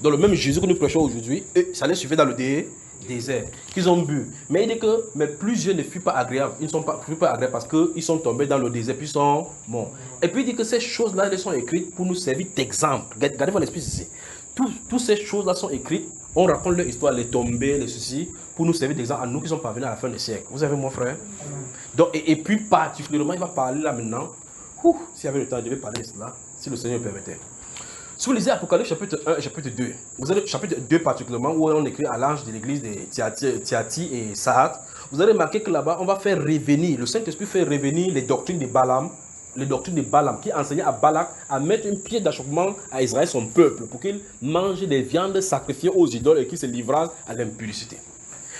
Dans le même Jésus que nous prêchons aujourd'hui, ça les suivait dans le désert, qu'ils ont bu. Mais il dit que plusieurs ne furent pas agréables. Ils ne sont pas agréables parce qu'ils sont tombés dans le désert, puis ils sont morts. Et puis il dit que ces choses-là, elles sont écrites pour nous servir d'exemple. Gardez-vous l'esprit ici. Toutes ces choses-là sont écrites. On raconte leur histoire, les tombées, les ceci, pour nous servir d'exemple à nous qui sommes parvenus à la fin du siècle. Vous avez mon frère? Donc, et puis particulièrement, il va parler là maintenant. S'il y avait le temps, je vais parler de cela, si le Seigneur le permettait. Si vous lisez Apocalypse chapitre 1 et chapitre 2, vous avez chapitre 2 particulièrement, où on écrit à l'ange de l'église de Thyatire et Sardes, vous allez remarquer que là-bas, on va faire revenir, le Saint-Esprit fait revenir les doctrines de Balaam, qui enseignaient à Balak à mettre un pied d'achoppement à Israël, son peuple, pour qu'il mange des viandes sacrifiées aux idoles et qu'il se livrent à l'impudicité.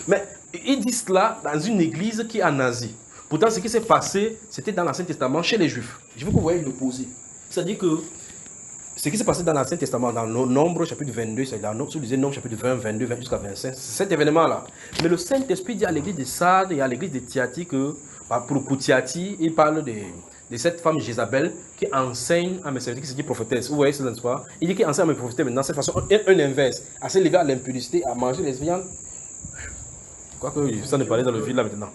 Mais il dit cela dans une église qui est en Asie. Pourtant, ce qui s'est passé, c'était dans l'Ancien Testament chez les Juifs. Je veux que vous voyez l'opposé. C'est-à-dire que ce qui s'est passé dans l'Ancien Testament, dans Nombre chapitre 22, c'est dans Nombre chapitre 20, 22, 20 jusqu'à 25, c'est cet événement-là. Mais le Saint-Esprit dit à l'église de Sardes et à l'église de Thyatire que, pour Thyatire, il parle de cette femme Jézabel qui enseigne à mes serviteurs qui se dit prophétesse. Vous voyez ça, n'est-ce pas? Il dit qu'il enseigne à mes prophétesses maintenant, cette façon, un inverse, à se lever à l'impudicité, à manger les viandes. Quoique ça ne parlait dans le vide là maintenant.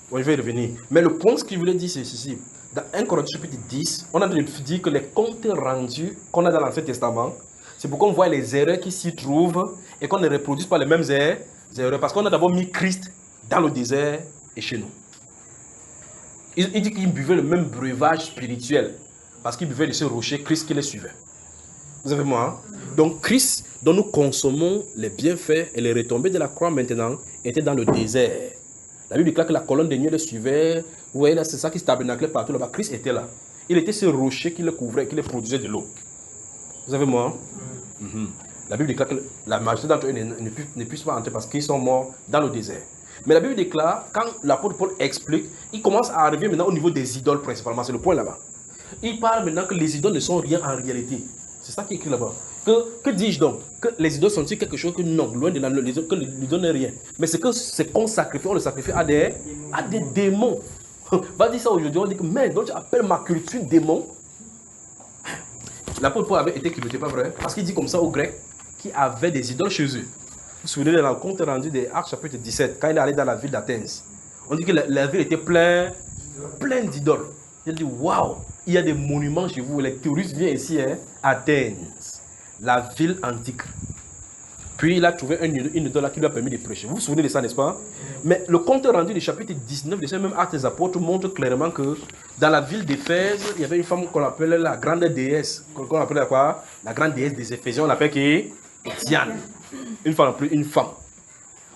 Bon, je vais y revenir. Mais le point, ce qu'il voulait dire, c'est ceci. Dans 1 Corinthiens chapitre 10, on a dit que les comptes rendus qu'on a dans l'Ancien Testament, c'est pour qu'on voit les erreurs qui s'y trouvent et qu'on ne reproduise pas les mêmes erreurs. Parce qu'on a d'abord mis Christ dans le désert et chez nous. Il dit qu'il buvait le même breuvage spirituel. Parce qu'il buvait de ce rocher, Christ qui les suivait. Vous avez moi? Donc Christ, dont nous consommons les bienfaits et les retombées de la croix maintenant, était dans le désert. La Bible déclare que la colonne de nuée le suivait. Vous voyez là, c'est ça qui se tabernaclait partout là-bas. Christ était là. Il était ce rocher qui le couvrait, qui le produisait de l'eau. Vous avez moi? La Bible déclare que la majorité d'entre eux ne puissent pas entrer parce qu'ils sont morts dans le désert. Mais la Bible déclare, quand l'apôtre Paul explique, il commence à arriver maintenant au niveau des idoles principalement. C'est le point là-bas. Il parle maintenant que les idoles ne sont rien en réalité. C'est ça qui est écrit là-bas. Que dis-je donc? Que les idoles sont-ils quelque chose que non, loin de l'idole, que l'idole n'est rien. Mais c'est que c'est qu'on sacrifie, on le sacrifie à des démons. Va dire ça aujourd'hui, on dit que mais donc tu appelles ma culture démon. l'apôtre Paul avait été culotté, pas vrai? Parce qu'il dit comme ça aux Grecs qui avaient des idoles chez eux. Vous vous souvenez de la compte rendu des Actes chapitre 17, quand il est allé dans la ville d'Athènes. On dit que la ville était pleine d'idoles. Il a dit, waouh, il y a des monuments chez vous. Les touristes viennent ici, hein, Athènes, la ville antique. Puis il a trouvé une idole qui lui a permis de prêcher. Vous vous souvenez de ça, n'est-ce pas? Mais le compte rendu du chapitre 19 de ce même Actes des Apôtres montre clairement que dans la ville d'Éphèse, il y avait une femme qu'on appelait la grande déesse. Qu'on appelait quoi? La grande déesse des Éphésiens. On l'appelle qui? Diane. Une femme.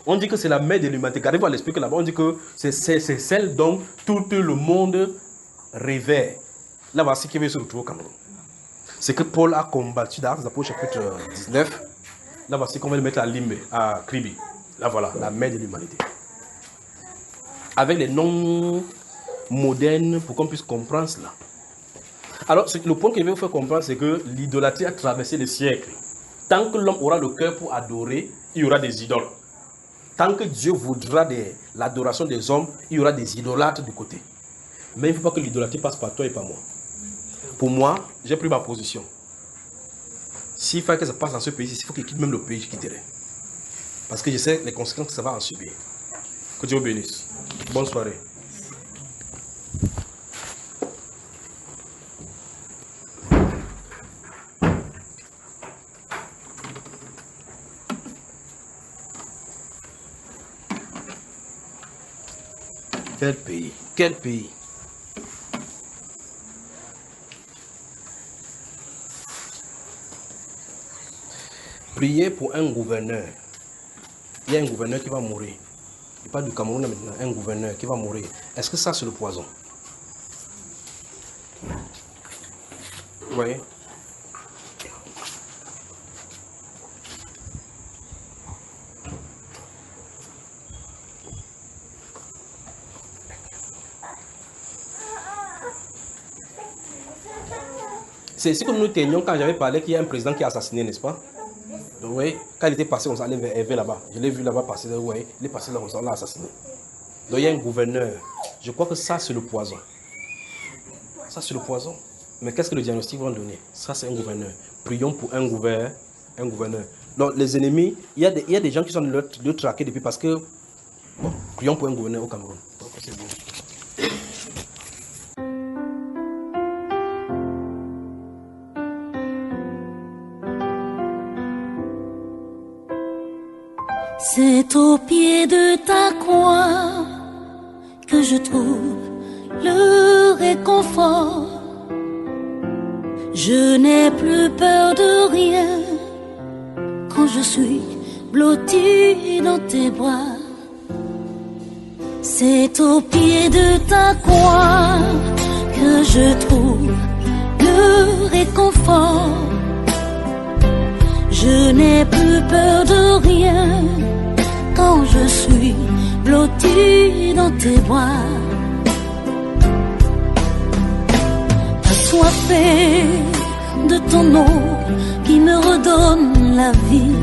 On dit que c'est la mère de l'humanité. Gardez-vous à l'esprit que là-bas, on dit que c'est celle dont tout le monde rêvait. Là, voici qui veut se retrouver au Cameroun. C'est que Paul a combattu dans Actes des Apôtres chapitre 19. Là, voici qu'on va le mettre à Limbe, à Kribi. Là, voilà, la mère de l'humanité. Avec les noms modernes pour qu'on puisse comprendre cela. Alors, le point que je vais vous faire comprendre, c'est que l'idolâtrie a traversé les siècles. Tant que l'homme aura le cœur pour adorer, il y aura des idoles. Tant que Dieu voudra l'adoration des hommes, il y aura des idolâtres du côté. Mais il ne faut pas que l'idolâtrie passe par toi et par moi. Pour moi, j'ai pris ma position. S'il fallait que ça passe dans ce pays, il faut qu'il quitte même le pays, je quitterai. Parce que je sais les conséquences que ça va en subir. Que Dieu vous bénisse. Bonne soirée. Quel pays? Quel pays? Priez pour un gouverneur. Il y a un gouverneur qui va mourir. Il parle du Cameroun maintenant. Un gouverneur qui va mourir. Est-ce que ça, c'est le poison? Vous voyez? C'est ici que nous tenions quand j'avais parlé qu'il y a un président qui a assassiné, n'est-ce pas? Donc, vous voyez, quand il était passé, on s'allait vers Hervé là-bas. Je l'ai vu là-bas passer, vous voyez, il est passé là, on l'a assassiné. Donc il y a un gouverneur. Je crois que ça, c'est le poison. Ça, c'est le poison. Mais qu'est-ce que le diagnostic va donner? Ça, c'est un gouverneur. Prions pour un gouverneur. Donc les ennemis, il y a des gens qui sont de traquer depuis parce que... Bon, prions pour un gouverneur au Cameroun. Donc, c'est bon. C'est au pied de ta croix que je trouve le réconfort. Je n'ai plus peur de rien quand je suis blotti dans tes bras. C'est au pied de ta croix que je trouve le réconfort. Je n'ai plus peur de rien quand je suis blotti dans tes bras. Assoiffé de ton eau qui me redonne la vie,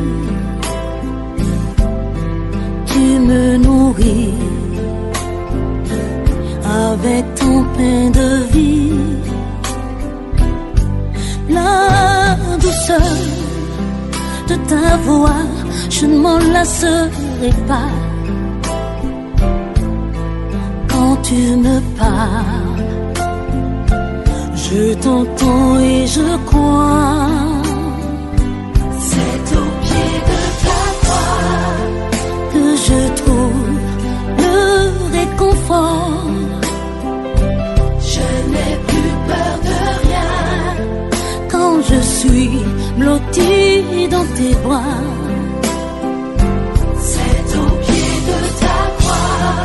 tu me nourris avec ton pain de vie. La douceur de ta voix, je ne m'en lasserai pas. Quand tu me parles, je t'entends et je crois. C'est au pied de ta croix que je trouve le réconfort. Je n'ai plus peur de rien quand je suis blotti dans tes bras. C'est au pied de ta croix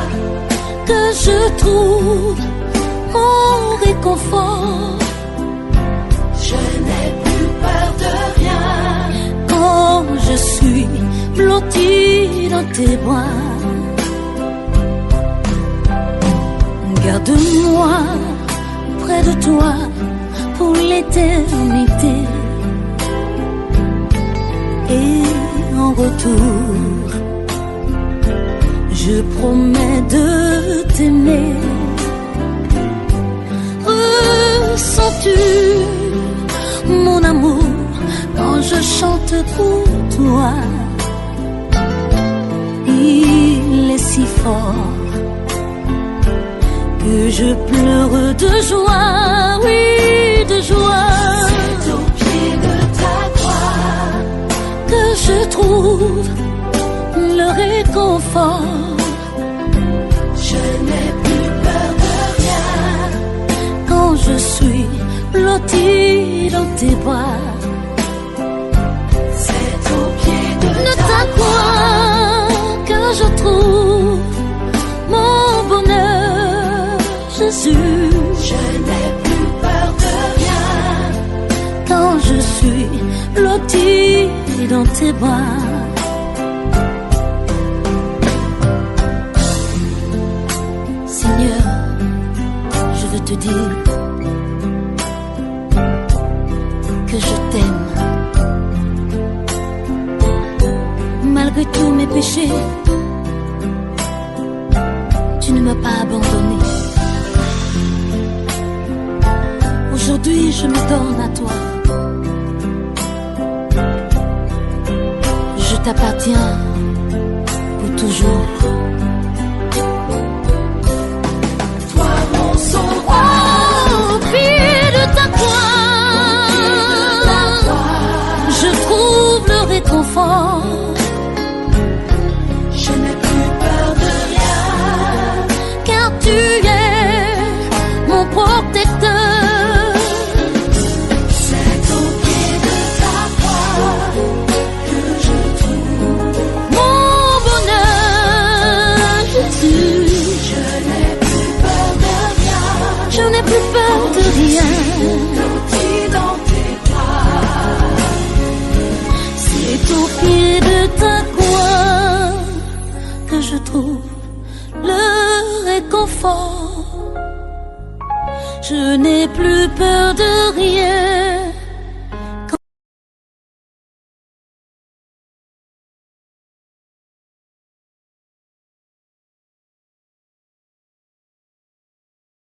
que je trouve mon réconfort. Je n'ai plus peur de rien quand je suis blotti dans tes bras. Garde-moi près de toi pour l'éternité. Et en retour, je promets de t'aimer. Ressens-tu mon amour? chante pour toi. Il est si fort que je pleure de joie, oui, de joie. C'est au pied de ta croix que je trouve le réconfort. Je n'ai plus peur de rien quand je suis blottie dans tes bras. C'est au pied de ta croix que je trouve mon bonheur, Jésus. Je n'ai plus peur de rien quand je suis blottie dans tes bras. Seigneur, je veux te dire que je t'aime. Malgré tous mes péchés, tu ne m'as pas abandonné. Aujourd'hui, je me donne à toi. Je t'appartiens pour toujours. Toi, mon sauveur, au pied de ta croix, je trouve le réconfort. Je n'ai plus peur de rien, car tu es mon protecteur. C'est au pied de ta croix que je trouve mon bonheur, Jésus. Je n'ai plus peur de rien, je n'ai plus peur de rien. Blottie dans tes bras, c'est au pied de ta croix que je trouve le réconfort. Je n'ai plus peur de